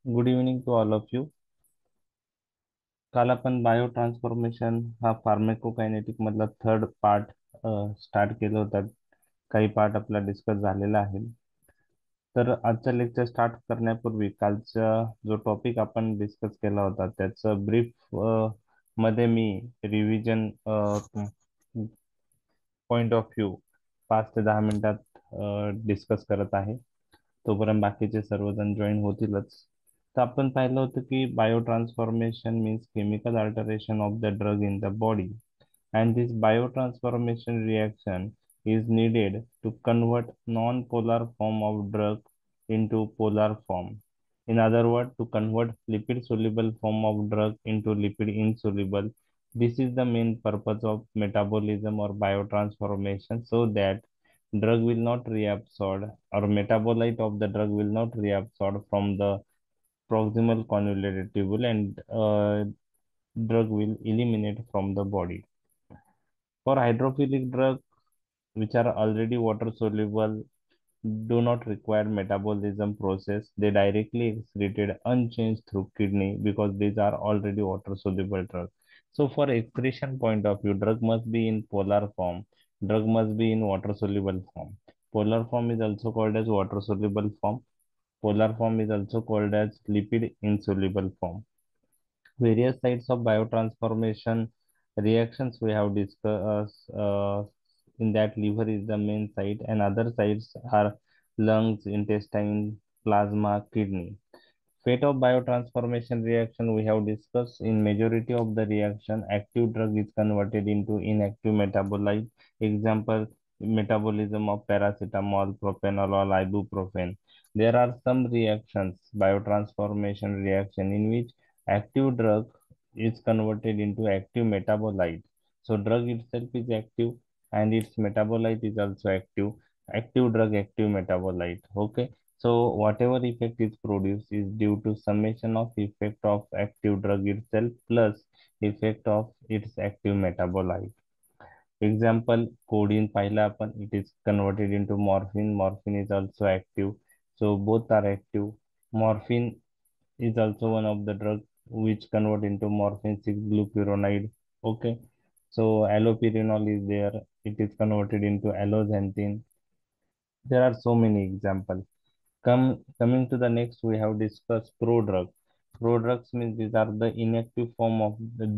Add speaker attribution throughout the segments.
Speaker 1: Good evening to all of you. काल आपण bio transformation हा फार्मेकोकायनेटिक मधला थर्ड पार्ट स्टार्ट केला होता. काही पार्ट आपला डिस्कस झालेला आहे. तर आजचा लेक्चर स्टार्ट करण्यापूर्वी कालचा जो टॉपिक आपण डिस्कस केला होता त्याचं ब्रीफ मध्ये मी रिव्हिजन पॉइंट ऑफ व्ह्यू 5 ते 10 मिनिटात डिस्कस करत आहे. तोपर्यंत बाकीचे सर्वजण जॉईन होतीलच. तर आपण पाहिलं होतं की bio transformation means chemical alteration of the drug in the body, and this biotransformation reaction is needed to convert non-polar form of drug into polar form. In other words, to convert lipid soluble form of drug into lipid insoluble. This is the main purpose of metabolism or biotransformation, so that drug will not reabsorb, or metabolite of the drug will not reabsorb from the proximal convoluted tubule, and drug will eliminate from the body. For hydrophilic drugs, which are already water soluble, do not require metabolism process. They directly excreted unchanged through kidney because these are already water soluble drugs. So for excretion point of view, drug must be in polar form. Drug must be in water soluble form. Polar form is also called as water soluble form. Polar form is also called as lipid insoluble form. Various sites of biotransformation reactions we have discussed, in that liver is the main site, and other sites are lungs, intestine, plasma, kidney. Fate of biotransformation reaction we have discussed. In majority of the reaction, active drug is converted into inactive metabolite. Example, metabolism of paracetamol, propranolol, ibuprofen. There are some reactions, biotransformation reaction, in which active drug is converted into active metabolite. So drug itself is active and its metabolite is also active. Active drug, active metabolite. Okay. So whatever effect is produced is due to summation of effect of active drug itself plus effect of its active metabolite. Example, codeine पाहिला आपण, it is converted into morphine. Morphine is also active. So both are active. Morphine is also one of the drugs which convert into morphine 6-glucuronide. Okay. So allopurinol is there. It is converted into alloxanthine. There are so many examples. Coming to the next, we have discussed prodrug. Prodrugs means these are the inactive form of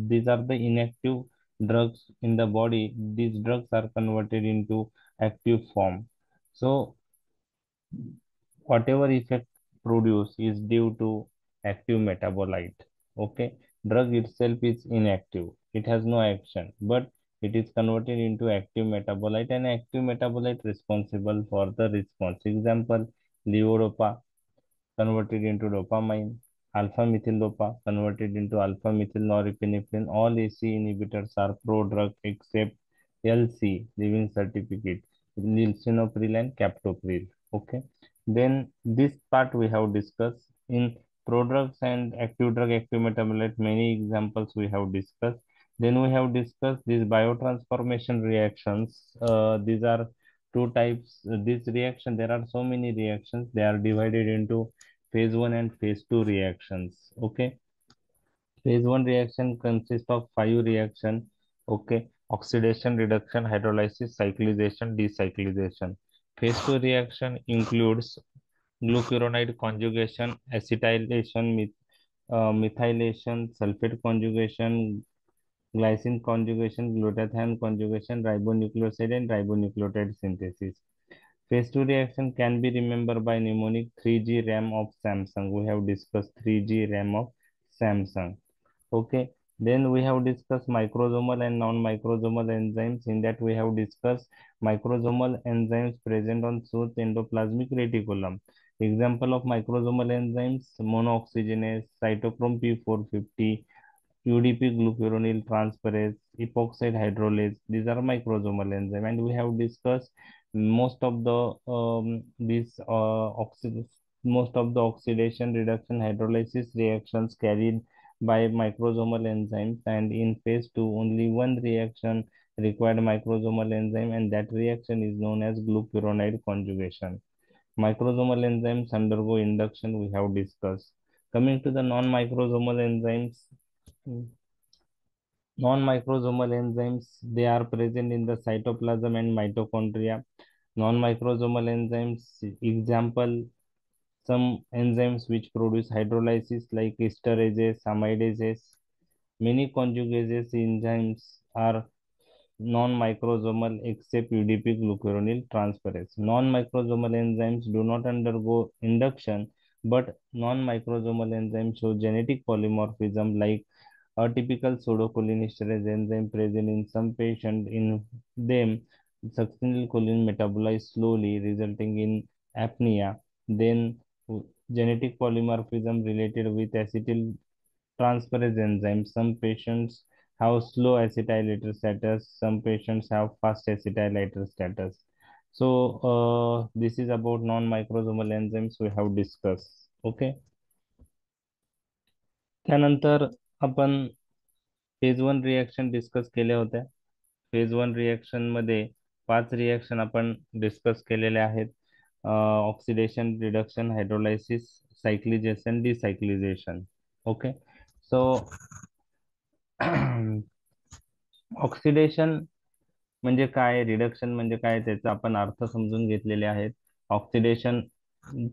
Speaker 1: these are the inactive drugs in the body. These drugs are converted into active form. So whatever effect produced is due to active metabolite. Okay, drug itself is inactive. It has no action, but it is converted into active metabolite, and active metabolite responsible for the response. Example, levodopa converted into dopamine, alpha methyl dopa converted into alpha methyl norepinephrine. All AC inhibitors are prodrug except LC, living certificate, lisinopril and captopril. Okay. Then this part we have discussed. In prodrugs and active drug, active metabolite, many examples we have discussed. Then we have discussed these biotransformation reactions. These are two types. This reaction, there are so many reactions. They are divided into phase 1 and phase 2 reactions. Okay. Phase 1 reaction consists of 5 reaction. Okay. Oxidation, reduction, hydrolysis, cyclization, decyclization. Phase 2 reaction includes glucuronide conjugation, acetylation, methylation, sulfate conjugation, glycine conjugation, glutathione conjugation, ribonucleoside and ribonucleotide synthesis. Phase 2 reaction can be remembered by mnemonic 3G RAM of Samsung. We have discussed 3G RAM of Samsung. Okay. Then we have discussed microsomal and non-microsomal enzymes. In that we have discussed microsomal enzymes present on Sus endoplasmic reticulum. Example of microsomal enzymes: monooxygenase, cytochrome P450, UDP glucuronil transferase, epoxide hydrolase. These are microsomal enzyme, and we have discussed most of the these most of the oxidation, reduction, hydrolysis reactions carried by microsomal enzymes, and in phase 2 only one reaction required microsomal enzyme, and that reaction is known as glucuronide conjugation. Microsomal enzymes undergo induction, we have discussed. Coming to the non-microsomal enzymes, non-microsomal enzymes, they are present in the cytoplasm and mitochondria. Non-microsomal enzymes, example, some enzymes which produce hydrolysis like esterases, amidases. Many conjugases enzymes are non-microsomal except UDP glucuronil transferase. Non-microsomal enzymes do not undergo induction, but non-microsomal enzymes show genetic polymorphism like atypical pseudocholinesterase enzyme present in some patients. In them, succinylcholine metabolized slowly, resulting in apnea. Then, genetic polymorphism related with acetyl transferase enzyme. Some patients have slow acetylator status. Some patients have fast acetylator status. So, this is about non-microsomal enzymes we have discussed. Okay. त्यानंतर आपण phase one reaction discuss केल्या होत्या. Phase one reaction मध्ये 5 reaction आपण discuss केलेले आहेत. Oxidation, reduction, hydrolysis, cyclisation, decyclisation. Okay. So oxidation म्हणजे काय, रिडक्शन म्हणजे काय, त्याचा आपण अर्थ समजून घेतलेले आहेत. ऑक्सिडेशन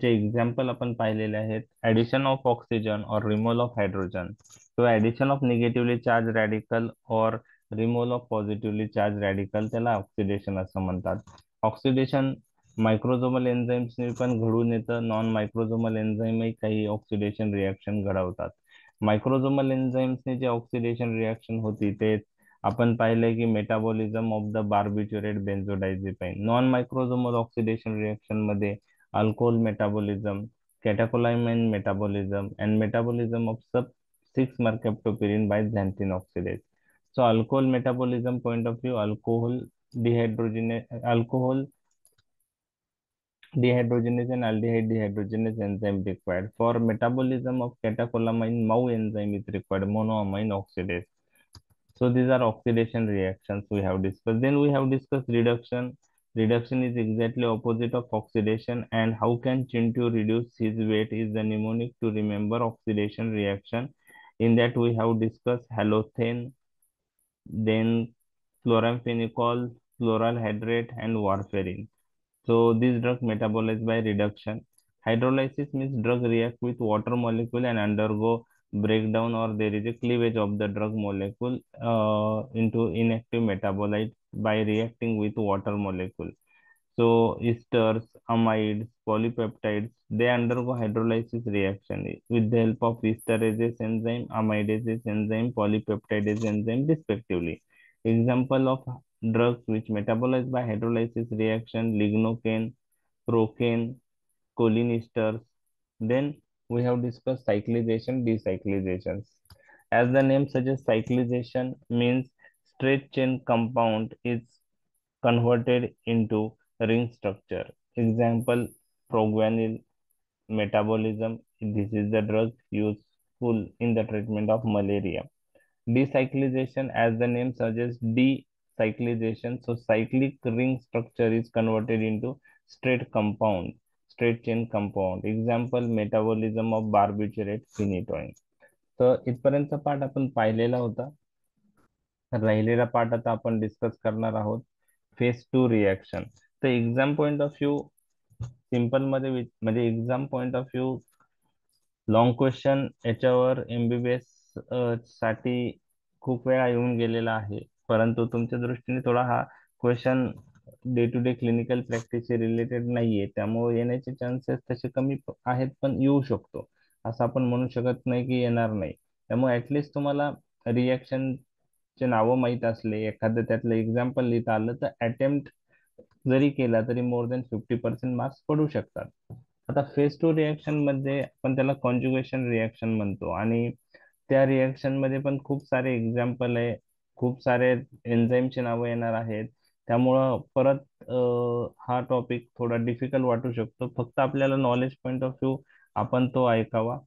Speaker 1: चे एक्झाम्पल आपण पाहिलेले आहेत. ऍडिशन ऑफ ऑक्सिजन और रिमूव्हल ऑफ हायड्रोजन. तो addition of negatively charge radical और removal of positively charge radical, त्याला ऑक्सिडेशन असं म्हणतात. ऑक्सिडेशन मायक्रोझोमल एन्झाईम्सने पण घडून येतं. नॉन मायक्रोझोमल एन्झाईमही काही ऑक्सिडेशन रिॲक्शन घडवतात. मायक्रोझोमल एन्झाईम्सने जे ऑक्सिडेशन रिॲक्शन होती ते आपण पाहिलंय की metabolism of the barbiturate benzodiazepine. Non microsomal oxidation reaction मध्ये alcohol metabolism, catecholamine metabolism and metabolism of सब 6 mercaptopyrin by xanthine oxidase. So alcohol metabolism point of view, alcohol dehydrogenase and aldehyde dehydrogenase enzyme required. For metabolism of catecholamine, MAU enzyme is required, monoamine oxidase. So these are oxidation reactions we have discussed. Then we have discussed reduction. Reduction is exactly opposite of oxidation, and how can Chintu reduce his weight is the mnemonic to remember oxidation reaction. In that we have discussed halothane, then chloramphenicol, chloral hydrate, and warfarin. So these drugs metabolized by reduction. Hydrolysis means drug react with water molecule and undergo breakdown, or there is a cleavage of the drug molecule into inactive metabolite by reacting with water molecule. So esters, amides, polypeptides, they undergo hydrolysis reaction with the help of esterases enzyme, amidases enzyme, polypeptidase enzyme respectively. Example of drugs which metabolize by hydrolysis reaction: lignocaine, procaine, cholinesters. Then we have discussed cyclization, decyclizations. As the name suggests, cyclization means straight chain compound is converted into ring structure. Example, proguanil metabolism. This is the drug useful in the treatment of malaria. Decyclization, as the name suggests, decyclization. So cyclic ring structure is converted into straight compound, straight chain compound. Example, metabolism of barbiturate phenytoin. तर इथपर्यंतचा part आपण पाहिलेला होता. राहिलेला part आता आपण discuss करणार आहोत. Phase two reaction. तर exam point of view simple मध्ये म्हणजे exam point of view long question याच्यावर एमबीबीएस साठी खूप वेळा येऊन गेलेला आहे, परंतु तुमच्या दृष्टीने थोडा हा question day to day clinical प्रॅक्टिसशी रिलेटेड नाहीये, त्यामुळे येण्याचे चान्सेस तसे कमी आहेत, पण येऊ शकतो असं आपण म्हणू शकत नाही की येणार नाही. त्यामुळे ऍटलिस्ट तुम्हाला रिॲक्शनचे नावं माहीत असले, एखादं त्यातलं एक्झाम्पल लिहिता आलं, तर अटेम्प्ट जरी केला तरी मोर दॅन 50% मार्क्स पडू शकतात. आता फेज टू रिएक्शन मध्ये आपण त्याला कॉन्जुगेशन रिएक्शन म्हणतो, आणि त्या रिएक्शन मध्ये पण खूप सारे एक्झाम्पल आहे, खूप सारे एन्झाईमची नावं येणार आहेत. त्यामुळं परत हा टॉपिक थोडा डिफिकल्ट वाटू शकतो. फक्त आपल्याला नॉलेज पॉइंट ऑफ व्ह्यू आपण तो ऐकावा.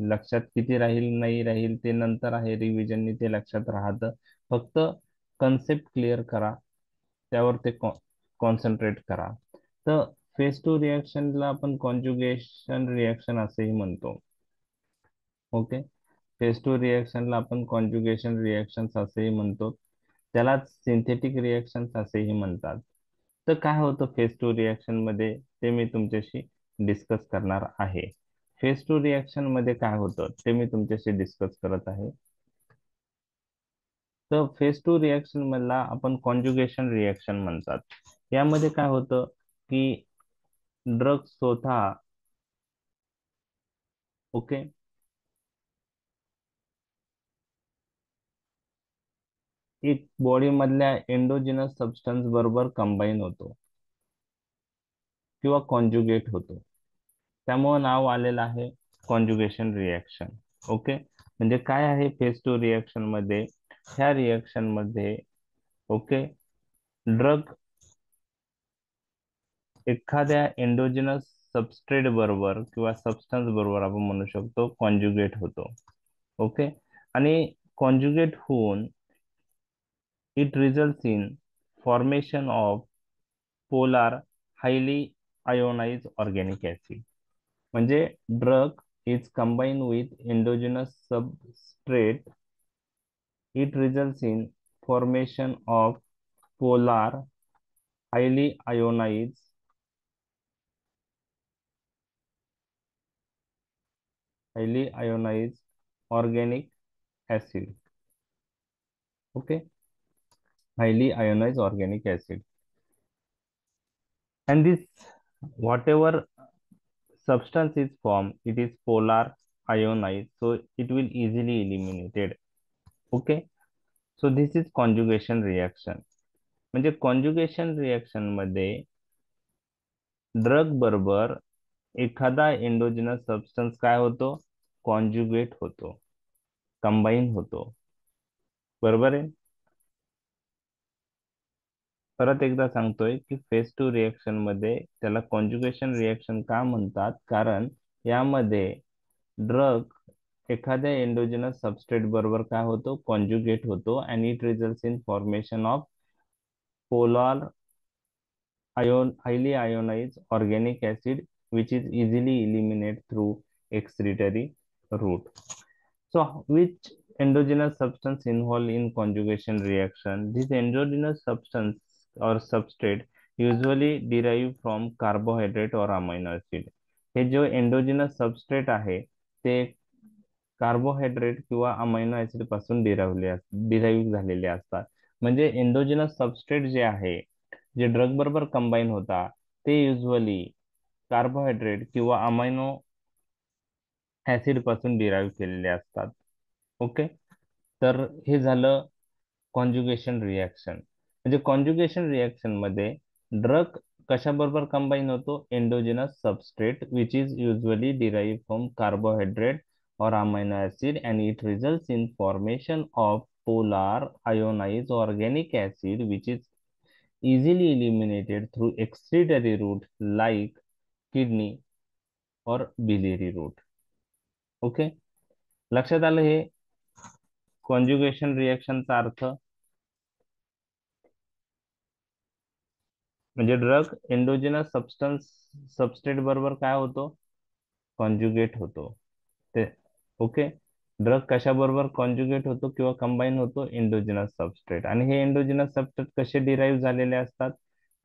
Speaker 1: लक्षात किती राहील नाही राहील ते नंतर आहे, रिव्हिजननी ते लक्षात राहतं. फक्त कन्सेप्ट क्लिअर करा, त्यावर ते कॉन्सन्ट्रेट करा. तर फेज टू रिएक्शनला आपण कॉन्जुगेशन रिएक्शन असेही म्हणतो. ओके. फेज टू रिएक्शनला आपण कॉन्जुगेशन रिएक्शन्स असेही म्हणतो, त्यालाच सिंथेटिक रिएक्शन्स असेही म्हणतात. तर काय होतं फेज टू रिएक्शन मध्ये ते मी तुमच्याशी डिस्कस करणार आहे. फेज टू रिएक्शन मध्ये काय होतं ते मी तुमच्याशी डिस्कस करत आहे. तर फेज टू रिएक्शन मधला आपण कॉन्जुगेशन रिएक्शन म्हणतात. यामध्ये काय होतं की ड्रग स्वतः, ओके, एक बॉडी मधल्या एंडोजिनस सबस्टन्स बरोबर कंबाईन होतो किंवा कॉन्जुगेट होतो. त्यामुळे नाव आलेलं आहे कॉन्जुगेशन रिएक्शन. ओके. म्हणजे काय आहे फेज टू रिएक्शन मध्ये, ह्या रिएक्शन मध्ये, ओके, ड्रग एखाद्या एंडोजिनस सबस्ट्रेट बरोबर किंवा सबस्टन्स बरोबर आपण म्हणू शकतो कॉन्जुगेट होतो. ओके. आणि कॉन्जुगेट होऊन it results in formation of polar highly ionise organic acid. म्हणजे drug is combine with endogenous substrate, it results in formation of polar highly ionise organic acid. Okay. highly ionized organic acid, and this whatever substance is formed, it is polar ionized, so it will easily eliminated. Okay. So this is conjugation reaction. म्हणजे conjugation reaction मध्ये drug बरोबर एखादा endogenous substance काय होतो, conjugate होतो, combine होतो. बरोबर आहे. परत एकदा सांगतोय की फेज टू रिएक्शन मध्ये त्याला कॉन्जुगेशन रिएक्शन का म्हणतात, कारण यामध्ये ड्रग एखाद्या एंडोजिनस सबस्ट्रेट बरोबर काय होतो, कॉन्जुगेट होतो, and it results in formation of polar highly ionized organic acid, which is easily eliminated through excretory route. So, which endogenous substance involved in conjugation reaction? This endogenous substance or substrate usually derive from carbohydrate or amino acid. हे जो endogenous substrate आहे ते carbohydrate किंवा amino acid पासून derive झालेले असतात. म्हणजे endogenous substrate जे आहे, जे ड्रग बरोबर कंबाईन होता, ते युजली कार्बोहायड्रेट किंवा अमायनो ऍसिड पासून डिराईव्ह केलेले असतात. ओके. तर हे झालं कॉन्जुगेशन रिएक्शन. म्हणजे कॉन्जुगेशन रिएक्शन मध्ये ड्रग कशाबरोबर कंबाईन होतो, endogenous substrate which is usually derive from carbohydrate or amino acid, and it results in formation of polar ionized organic acid which is easily eliminated through excretory route like kidney or biliary route. Okay. लक्षात आलं हे conjugation रिएक्शनचा अर्थ. म्हणजे drug endogenous substrate बरोबर काय होतो, conjugate होतो. ते ओके. ड्रग कशाबरोबर कॉन्जुगेट होतो किंवा कंबाईन होतो, एंडोजिनस सबस्ट्रेट. आणि हे एंडोजिनस सबस्ट्रेट कसे डिराईव्ह झालेले असतात,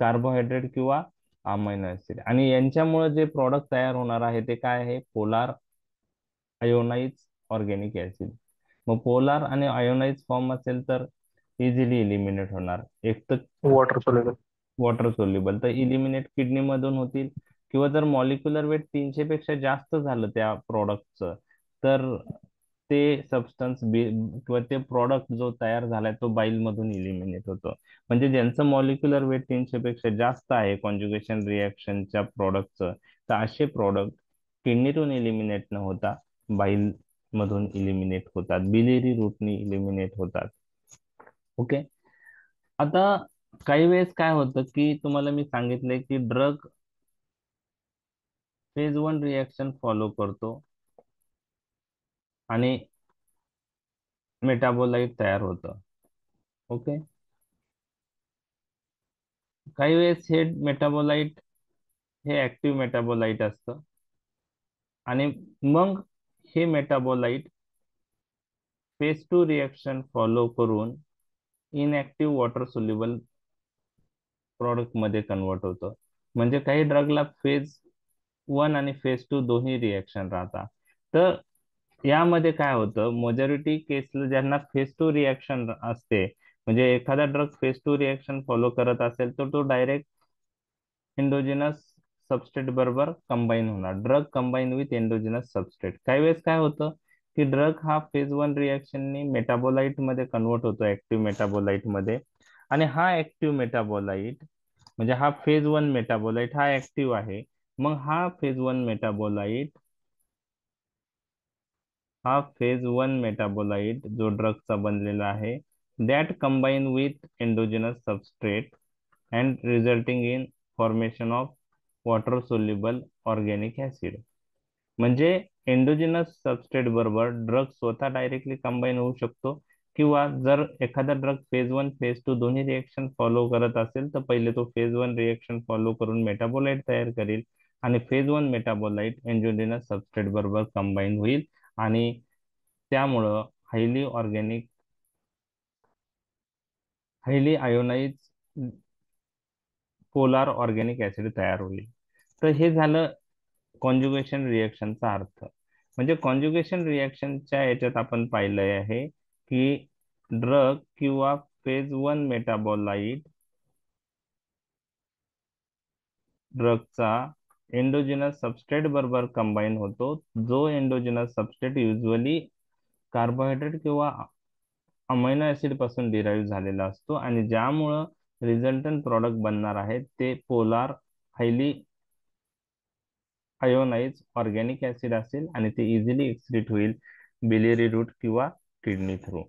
Speaker 1: कार्बोहायड्रेट किंवा अमायनो ऍसिड. आणि यांच्यामुळे जे प्रॉडक्ट तयार होणार आहे ते काय आहे, पोलार आयोनाइज ऑर्गॅनिक ऍसिड. मग पोलार आणि आयोनाइज फॉर्म असेल तर इझिली इलिमिनेट होणार. एक तर
Speaker 2: वॉटर सोल्युबल.
Speaker 1: वॉटर सोल्युबल तर इलिमिनेट किडनी मधून होतील, किंवा जर मॉलिक्युलर वेट 300 पेक्षा जास्त झालं त्या प्रोडक्टचं, तर ते सबस्टन्स किंवा ते प्रॉडक्ट जो तयार झालाय तो बाईल मधून इलिमिनेट होतो. म्हणजे ज्यांचं मॉलिक्युलर वेट 300 पेक्षा जास्त आहे कॉन्जुगेशन रिएक्शनच्या प्रोडक्टचं, तर असे प्रोडक्ट किडनीतून इलिमिनेट न होता बाईल मधून इलिमिनेट होतात, बिलेरी रूटनी इलिमिनेट होतात. ओके. आता काही वेळेस काय होतं की तुम्हाला मी सांगितलंय की drug phase one reaction follow करतो आणि मेटाबोलाइट तयार होतं. ओके. काही वेळेस हे मेटाबोलाइट हे ऍक्टिव्ह मेटाबोलाइट असतं, आणि मग हे मेटाबोलाइट फेज 2 रिएक्शन फॉलो करून इनएक्टिव्ह वॉटर सोल्युबल प्रोडक्ट मध्ये कन्वर्ट होतं. म्हणजे काही ड्रगला फेज 1 आणि फेज 2 दोन्ही रिएक्शन राहतात. तर यामध्ये काय होतं, मेजॉरिटी केसला ज्यांना फेज 2 रिएक्शन असते, म्हणजे एखादा ड्रग फेज 2 रिएक्शन फॉलो करत असेल तर तो डायरेक्ट एंडोजिनस सबस्ट्रेट बरोबर कंबाईन होणार. Drug combine with endogenous substrate. काही वेळेस काय होतं की ड्रग हा फेज 1 रिएक्शननी मेटाबोलाइट मध्ये कन्वर्ट होतो, ऍक्टिव्ह मेटाबोलाइट मध्ये. आणि हा ऍक्टिव्ह मेटाबोलाइट म्हणजे हा फेज 1 मेटाबोलाइट हा ऍक्टिव्ह आहे. मग हा फेज 1 मेटाबोलाइट जो ड्रगचा बनलेला आहे, that combine with endogenous substrate and resulting in formation of water soluble organic acid. म्हणजे एंडोजिनस सबस्ट्रेट बरोबर ड्रग स्वतः डायरेक्टली कंबाईन होऊ शकतो, किंवा जर एखादा ड्रग फेज 1 फेज 2 दोन्ही रिएक्शन फॉलो करत असेल तर पहिले तो फेज 1 रिएक्शन फॉलो करून मेटाबोलाइट तयार करेल, आणि फेज 1 मेटाबोलाइट एंडोजिनस सबस्ट्रेट बरोबर कंबाईन होईल, आणि त्यामुळं highly organic highly ionise polar organic acid तयार होईल. तर हे झालं कॉन्जुगेशन रिएक्शनचा अर्थ. म्हणजे कॉन्जुगेशन रिएक्शनच्या याच्यात आपण पाहिलंय आहे की ड्रग किंवा फेज 1 मेटाबोलाइट ड्रगचा एंडोजिनस सबस्ट्रेट बरोबर कंबाईन होतो, जो एंडोजिनस सबस्ट्रेट युजली कार्बोहायड्रेट किंवा अमिनो ऍसिड पासून डिराईव्ह झालेला असतो, आणि ज्यामुळं रिझल्टंट प्रॉडक्ट बनणार आहे ते polar highly ionise organic acid असेल, आणि ते इझिली एक्सक्रीट होईल बिलियरी रूट किंवा किडनी थ्रू.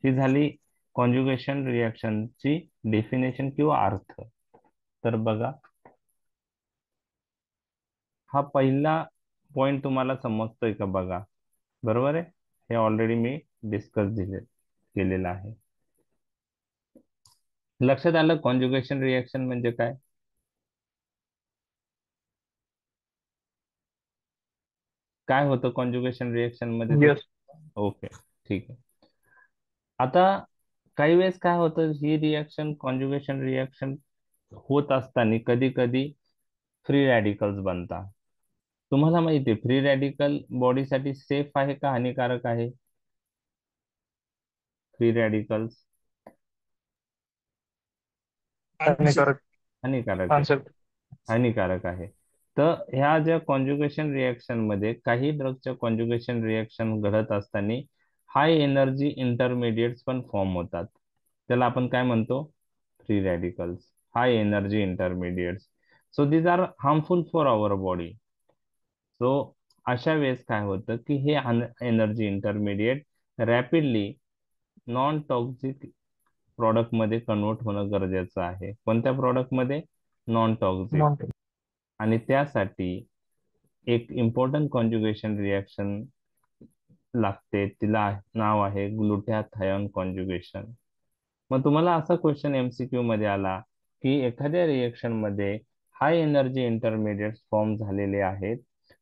Speaker 1: ही झाली कॉन्जुगेशन रिएक्शनची डेफिनेशन किंवा अर्थ. तर बघा, हा पहिला पॉइंट तुम्हाला समजतोय का बघा. बरोबर आहे, हे ऑलरेडी मी डिस्कस केलेलं आहे. लक्षात आलं कॉन्जुगेशन रिएक्शन म्हणजे काय. काय होतं कॉन्जुगेशन रिएक्शन मध्ये ते.
Speaker 2: यस.
Speaker 1: ओके, ठीक आहे. आता काही वेळेस काय होतं, ही रिएक्शन कॉन्जुगेशन रिएक्शन होत असताना कधी कधी फ्री रॅडिकल्स बनतात. तुम्हाला माहिती आहे फ्री रॅडिकल बॉडीसाठी सेफ आहे का हानिकारक आहे. फ्री रॅडिकल्स
Speaker 2: हानिकारक.
Speaker 1: हानिकारक आहे.
Speaker 2: आन्सर.
Speaker 1: हानिकारक आहे. तर ह्या ज्या कॉन्जुगेशन रिएक्शन मध्ये काही ड्रगच्या कॉन्जुगेशन रिएक्शन घडत असताना हाय एनर्जी इंटरमिडिएट्स पण फॉर्म होतात. त्याला आपण काय म्हणतो, free radicals, high energy intermediates. So these are harmful for our body. So अशा वेळेस काय होतं की हे energy intermediate rapidly non toxic product मध्ये कन्वर्ट होणं गरजेचं आहे. कोणत्या प्रॉडक्ट मध्ये, नॉन टॉक्सिक.
Speaker 2: नॉन.
Speaker 1: आणि त्यासाठी एक इम्पॉर्टंट कॉन्जुगेशन रिएक्शन लागते, तिला नाव आहे ग्लुटॅथायोन कॉन्जुगेशन. मग तुम्हाला असा क्वेश्चन एमसीक्यू मध्ये आला की एखाद्या रिएक्शन मध्ये हाय एनर्जी इंटरमिडिएट्स फॉर्म झालेले आहेत,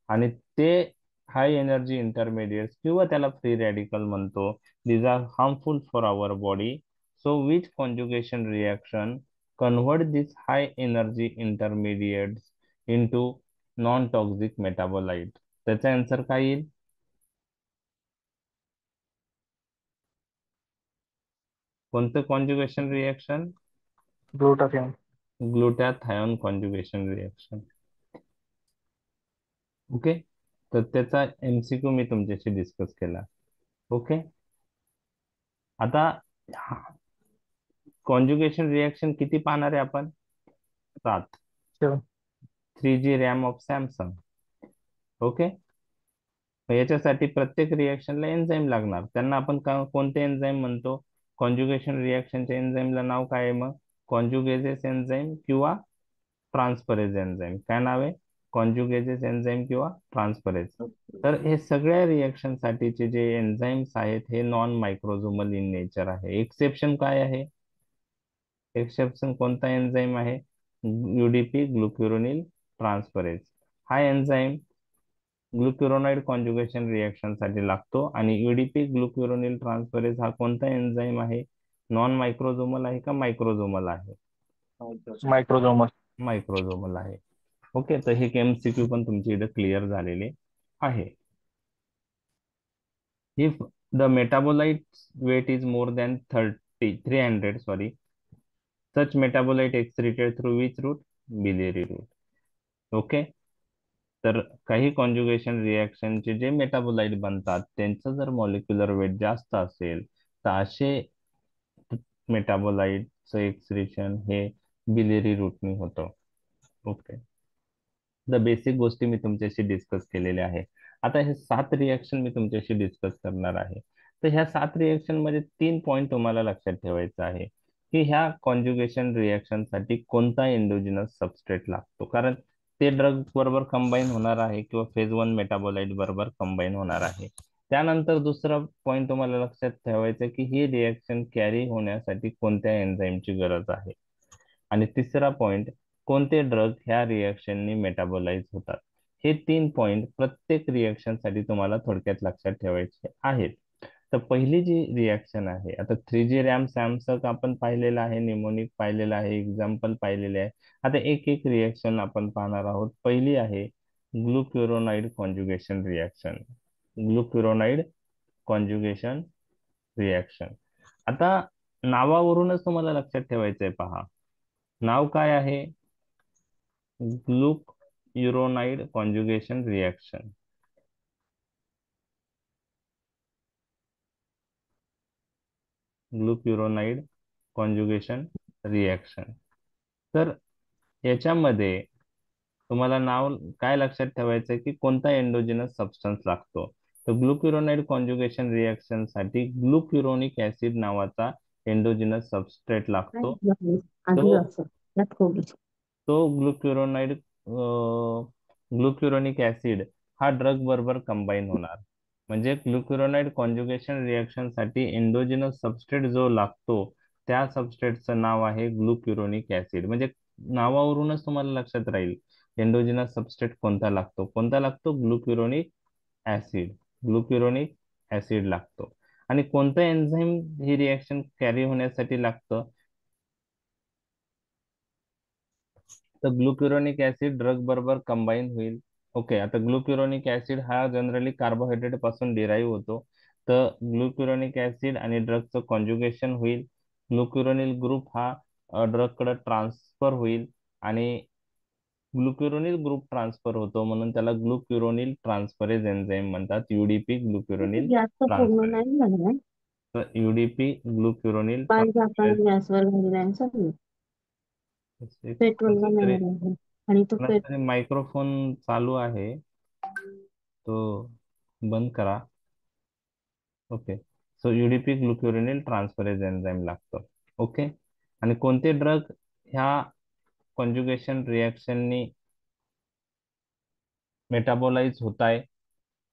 Speaker 1: आणि ते हाय एनर्जी इंटरमिडिएट्स किंवा त्याला फ्री रॅडिकल म्हणतो, these are harmful for our body. So which conjugation reaction convert this high energy intermediates into non toxic metabolite. त्याचा आन्सर काय येईल. कोणतं conjugation reaction.
Speaker 2: Glutathione.
Speaker 1: Glutathione conjugation reaction. Okay. तर त्याचा MCQ मी तुमच्याशी डिस्कस केला. Okay. आता कॉन्जुगेशन रिएक्शन किती पाहणार आहे आपण, 7.
Speaker 2: 7.
Speaker 1: 3G RAM of Samsung. Okay. याच्यासाठी प्रत्येक रिएक्शनला एन्झाईम लागणार. त्यांना आपण कोणते एन्झाईम म्हणतो, कॉन्जुगेशन रिएक्शनच्या एन्झाईमला नाव काय आहे मग, कॉन्जुगेजेस एन्झाईम किंवा ट्रान्सफरेज एन्झाईम. काय नाव आहे, कॉन्जुगेजेस एन्झाईम किंवा ट्रान्सफरेज. तर हे सगळ्या रिएक्शन साठीचे जे एन्झाईम्स आहेत हे नॉन मायक्रोझोमल इन नेचर आहे. एक्सेप्शन काय आहे, एक्सेप्शन कोणता एन्झाईम आहे, UDP ग्लुक्युरोनिल ट्रान्सफरेज. हा एन्झाईम ग्लुक्युरोनाइड कॉन्जुगेशन रिएक्शन साठी लागतो. आणि यूडीपी ग्लुक्युरोनिल ट्रान्सफरेज हा कोणता एन्झाईम आहे? नॉन मायक्रोझोमल आहे का मायक्रोझोमल आहे?
Speaker 2: मायक्रोझोमल.
Speaker 1: मायक्रोझोमल आहे. ओके, तर हे एमसीक्यू पण तुमची इथे क्लिअर झालेले आहे. If the metabolite weight is more than 300, sorry, such metabolite excreted through which route? Biliary route. Okay, तर काही कॉन्जुगेशन रिएक्शनचे जे मेटाबोलाइट बनतात त्यांचं जर मॉलिक्युलर वेट जास्त असेल तर असे मेटाबोलाइटचं एक्सक्रीशन हे बिलियरी रूटनी होतं. ओके, द बेसिक गोष्टी मी तुमच्याशी डिस्कस केलेल्या आहे. आता हे 7 रिएक्शन मी तुमच्याशी डिस्कस करणार आहे. तर ह्या 7 रिएक्शन मध्ये 3 पॉइंट तुम्हाला लक्षात ठेवायचं आहे की ह्या कॉन्जुगेशन रिएक्शन साठी कोणता एंडोजिनस सबस्ट्रेट लागतो, कारण ते ड्रग बरोबर कंबाईन होणार आहे किंवा फेज 1 मेटाबोलाइट बरोबर कंबाईन होणार आहे. त्यानंतर दुसरा पॉइंट तुम्हाला लक्षात ठेवायचं की ही रिएक्शन कॅरी होण्यासाठी कोणत्या एन्झाईमची गरज आहे. आणि तिसरा पॉइंट, कोणते ड्रग ह्या रिएक्शननी मेटाबोलाइज होतात. हे 3 पॉइंट प्रत्येक रिएक्शन साठी तुम्हाला थोडक्यात लक्षात ठेवायचे आहेत. तर पहिली जी रिएक्शन आहे, आता 3G रॅम सॅमसंग आपण पाहिलेलं आहे, निमोनिक पाहिलेलं आहे, एक्झाम्पल पाहिलेले आहे. आता एक एक रिएक्शन आपण पाहणार आहोत. पहिली आहे glucuronide conjugation reaction. Glucuronide conjugation reaction. आता नावावरूनच तुम्हाला लक्षात ठेवायचंय, पहा नाव काय आहे? Glucuronide conjugation reaction. Glucuronide conjugation reaction. तर याच्यामध्ये तुम्हाला नाव काय लक्षात ठेवायचं की कोणता एंडोजिनस सबस्टन्स लागतो. तर ग्लुक्युरोनाइड कॉन्जुगेशन रिएक्शन साठी ग्लुक्युरोनिक ऍसिड नावाचा एंडोजिनस सबस्ट्रेट लागतो. तो तो ग्लुक्युरोनाइड ग्लुक्युरोनिक ऍसिड हा ड्रग बरोबर कंबाईन होणार. म्हणजे ग्लुक्युरोनाइड कॉन्जुगेशन रिएक्शन साठी एंडोजिनस सबस्ट्रेट जो लागतो त्या सबस्ट्रेटचं नाव आहे ग्लुक्युरोनिक ऍसिड. म्हणजे नावावरूनच तुम्हाला लक्षात राहील एंडोजिनस सबस्ट्रेट कोणता लागतो. कोणता लागतो? ग्लुक्युरोनिक ऍसिड. ग्लुक्युरोनिक ऍसिड लागतो. आणि कोणतं एन्झाईम ही रिएक्शन कॅरी होण्यासाठी लागतं? तर ग्लुक्युरोनिक ऍसिड ड्रग बरोबर कंबाईन होईल. ओके, आता ग्लुक्युरोनिक ऍसिड हा जनरली कार्बोहायड्रेट पासून डिराईव्ह होतो. तर ग्लुक्युरोनिक ऍसिड आणि ड्रगचं कॉन्जुगेशन होईल. ग्लुक्युरोनिल ग्रुप हा ड्रगकडे ट्रान्सफर होईल आणि ग्लुक्युरोनिल ग्रुप ट्रान्सफर होतो म्हणून त्याला ग्लुक्युरोनिल ट्रान्सफरेज एन्झाईम म्हणतात. यूडीपी ग्लुक्युरोनिल
Speaker 3: जास्त फोडणं
Speaker 1: ट्रान्सफरेज.
Speaker 3: नाही लागलाय.
Speaker 1: तर यूडीपी ग्लुक्युरोनिल
Speaker 3: पाणी आपण
Speaker 1: ट्रान्सफरेज.
Speaker 3: गॅसवर घाललाय सगळं. पेट्रोलला
Speaker 1: कोणतरी
Speaker 3: नाही लागलं. आणि तो
Speaker 1: कोणातरी मायक्रोफोन चालू आहे, तो बंद करा. Okay, so UDP glucuronyl transferase enzyme लागतं. ओके, आणि कोणते ड्रग ह्या कॉन्जुगेशन रिएक्शननी मेटाबोलाइज होत आहे?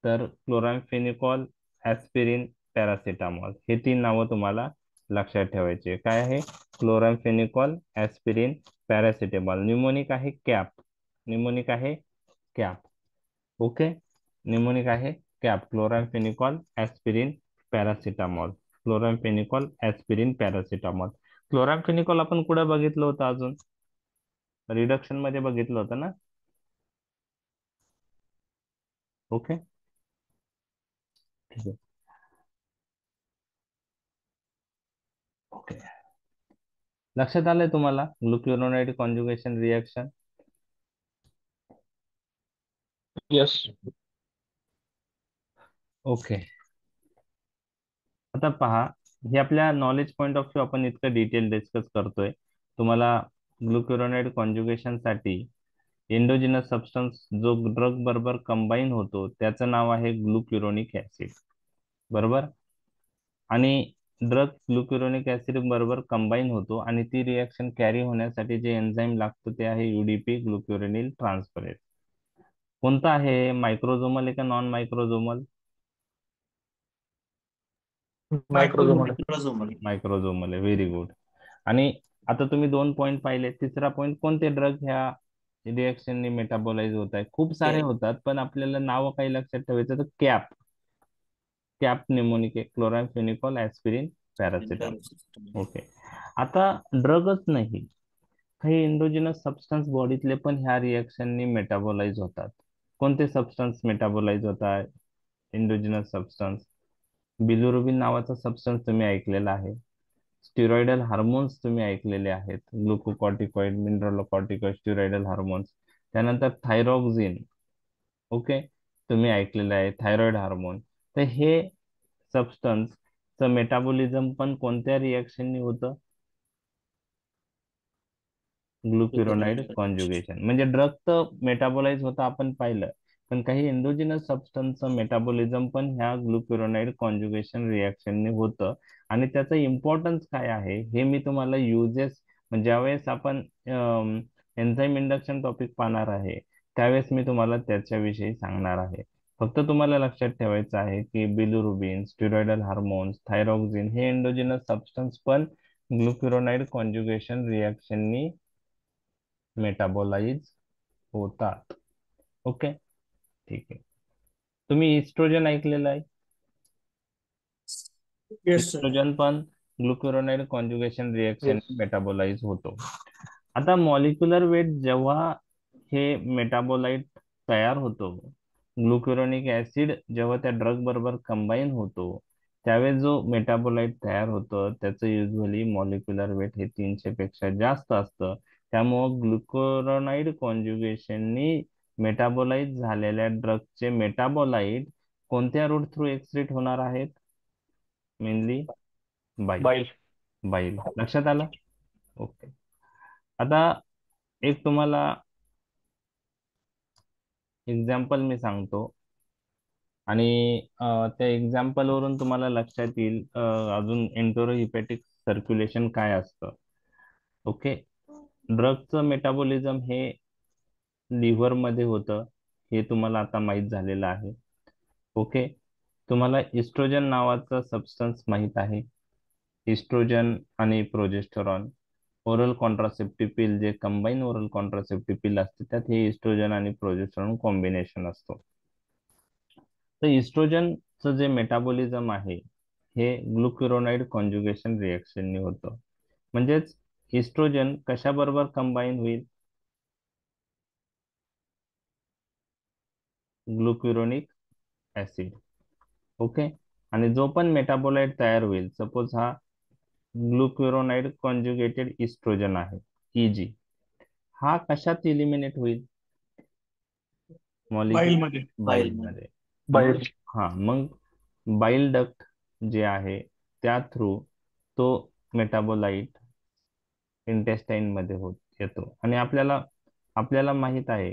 Speaker 1: तर क्लोरामफेनिकॉल, ऍस्पिरिन, पॅरासिटामॉल हे 3 नावं तुम्हाला लक्षात ठेवायची. काय आहे? Chloramphenicol, aspirin, paracetamol. न्यूमोनिक आहे कॅप. न्यूमोनिक आहे कॅप. ओके, निमोनिक आहे cap. Chloramphenicol, aspirin, paracetamol. Chloramphenicol, aspirin, paracetamol. Chloramphenicol आपण कुठे बघितलं होतं? अजून रिडक्शन मध्ये बघितलं होतं ना? ओके, ठीक आहे. ओके, लक्षात आलंय तुम्हाला ग्लुक्युरोनाइड कॉन्जुगेशन रिएक्शन?
Speaker 2: यस.
Speaker 1: ओके, आता पहा, हे आपल्या नॉलेज पॉइंट ऑफ व्ह्यू आपण इतकं डिटेल डिस्कस करतोय. तुम्हाला ग्लुक्युरोनाइड कॉन्जुगेशन साठी एंडोजिनस सबस्टन्स जो ड्रग बरोबर कंबाईन होतो त्याचं नाव आहे ग्लुक्युरोनिक ऍसिड. बरोबर? आणि ड्रग ग्लुक्युरोनिक ऍसिड बरोबर कंबाईन होतो आणि ती रिएक्शन कॅरी होण्यासाठी जे एन्झाईम लागतं ते आहे यूडीपी ग्लुक्युरोनिल ट्रान्सफरेज. कोणता आहे? मायक्रोझोमल आहे का नॉन मायक्रोझोमल?
Speaker 2: मायक्रोझोमल.
Speaker 1: मायक्रोझोमल आहे. Very good. आणि आता तुम्ही 2 पॉइंट पाहिले. तिसरा पॉइंट, कोणते ड्रग ह्या रिएक्शननी मेटाबोलाइज होत आहे? खूप सारे होतात, पण आपल्याला नाव काही लक्षात ठेवायचं तर cap, cap mnemonic, chloramphenicol, aspirin, paracetamol. Okay. आता ड्रगच नाही, काही एंडोजिनस सबस्टन्स बॉडीतले पण ह्या रिएक्शननी मेटाबोलाइज होतात. कोणते सबस्टन्स मेटाबोलाइज होतात? एंडोजिनस सबस्टन्स, बिलिरुबिन नावाचा सबस्टन्स तुम्ही ऐकलेला आहे. स्टिरॉइडल हार्मोन्स तुम्ही ऐकलेले आहेत, ग्लुकोकॉर्टिकॉइड, मिनरलोकॉर्टिकॉइड, स्टिरॉइडल हार्मोन्स. त्यानंतर थायरॉक्झिन, ओके, तुम्ही ऐकलेलं आहे, थायरॉइड हार्मोन. तर हे सबस्टन्सचं मेटाबॉलिझम पण कोणत्या रिएक्शननी होतं? ग्लुक्युरोनाइड कॉन्जुगेशन. म्हणजे ड्रग तर मेटाबोलाइज होता आपण पाहिलं, पण काही एंडोजिनस सबस्टन्सचं मेटाबॉलिझम पण ह्या ग्लुक्युरोनाइड कॉन्जुगेशन रिएक्शनने होतं. आणि त्याचं इम्पॉर्टन्स काय आहे हे मी तुम्हाला युजेस, म्हणजे ज्यावेळेस आपण एन्झाईम इंडक्शन टॉपिक पाहणार आहे त्यावेळेस मी तुम्हाला त्याच्याविषयी सांगणार आहे. फक्त तुम्हाला लक्षात ठेवायचं आहे की बिलिरुबिन, स्टिरॉइडल हार्मोन्स, थायरॉक्झिन हे एंडोजिनस सबस्टन्स पण ग्लुक्युरोनाइड कॉन्जुगेशन रिएक्शननी मेटाबोलाइज होतात. ओके, ठीक आहे. तुम्ही इस्ट्रोजन ऐकलेलं आहे?
Speaker 2: Yes sir.
Speaker 1: इस्ट्रोजन पण ग्लुक्युरोनाइड कॉन्जुगेशन रिएक्शन मेटाबोलाइज होतो. आता मॉलिक्युलर वेट जेव्हा हे मेटाबोलाइट तयार होतो, ग्लुक्युरोनिक ऍसिड जेव्हा त्या ड्रग बरोबर कंबाईन होतो, त्यावेळेस जो मेटाबोलाइट तयार होतं त्याचं युजली मॉलिक्युलर वेट हे 300 पेक्षा जास्त असतं. त्यामुळं ग्लुक्युरोनाइड कॉन्जुगेशननी मेटाबोलाइज झालेल्या ड्रगचे मेटाबोलाइट कोणत्या रूट थ्रू एक्सक्रीट होणार आहेत? मेनली बाईल.
Speaker 2: बाईल.
Speaker 1: बाईल लक्षात आलं? ओके. आता एक तुम्हाला एक्झाम्पल मी सांगतो, आणि त्या एक्झाम्पल वरून तुम्हाला लक्षात येईल अजून एंटरोहिपॅटिक सर्क्युलेशन काय असतं. ओके. ड्रगचं मेटाबॉलिझम हे लिव्हर मध्ये होतं, हे तुम्हाला आता माहित झालेलं आहे. ओके. तुम्हाला इस्ट्रोजन नावाचा सबस्टन्स माहित आहे? इस्ट्रोजन आणि प्रोजेस्टेरॉन, ओरल कॉन्ट्रासेप्टिव्ह पिल, जे कंबाईन ओरल कॉन्ट्रासेप्टिव्ह पिल असते त्यात हे इस्ट्रोजन आणि प्रोजेस्टेरॉन कॉम्बिनेशन असतो. तर इस्ट्रोजनचं जे मेटाबॉलिझम आहे हे ग्लुक्युरोनाइड कॉन्जुगेशन रिएक्शननी होतं. म्हणजेच इस्ट्रोजन कशाबरोबर कंबाईन होईल? ग्लुक्युरोनिक ऍसिड. ओके. आणि जो पण मेटाबोलाइट तयार होईल, सपोज हा ग्लुक्युरोनाइड कॉन्जुगेटेड इस्ट्रोजन आहे, इजी, हा कशात इलिमिनेट होईल?
Speaker 2: बाईल
Speaker 1: मॉलिक्युल
Speaker 2: मध्ये.
Speaker 1: बाईल मध्ये. मग
Speaker 2: बाईल.
Speaker 1: मग बाईल डक्ट जे आहे त्या थ्रू तो मेटाबोलाइट इंटेस्टाइन मध्ये होत येतो. आणि आपल्याला आपल्याला माहित आहे,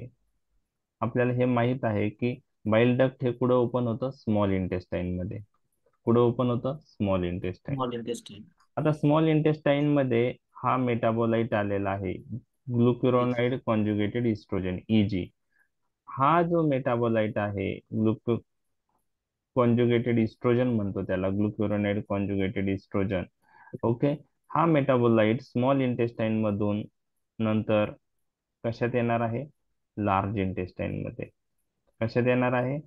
Speaker 1: आपल्याला हे माहित आहे की बाईल डक्ट हे कुठं ओपन होतं? स्मॉल इंटेस्टाइन मध्ये. कुठं ओपन होतं? Small intestine. आता स्मॉल इंटेस्टाइन मध्ये हा मेटाबोलाइट आलेला आहे, ग्लुक्युरोनाइड कॉन्जुगेटेड इस्ट्रोजन, इजी. हा जो मेटाबोलाइट आहे, ग्लुको कॉन्जुगेटेड इस्ट्रोजन म्हणतो त्याला, ग्लुक्युरोनाइड कॉन्जुगेटेड इस्ट्रोजन. ओके. हा मेटाबोलाइट स्मॉल इंटेस्टाइन मधून नंतर कशात येणार आहे? लार्ज इंटेस्टाइन मध्ये. कशात येणार आहे?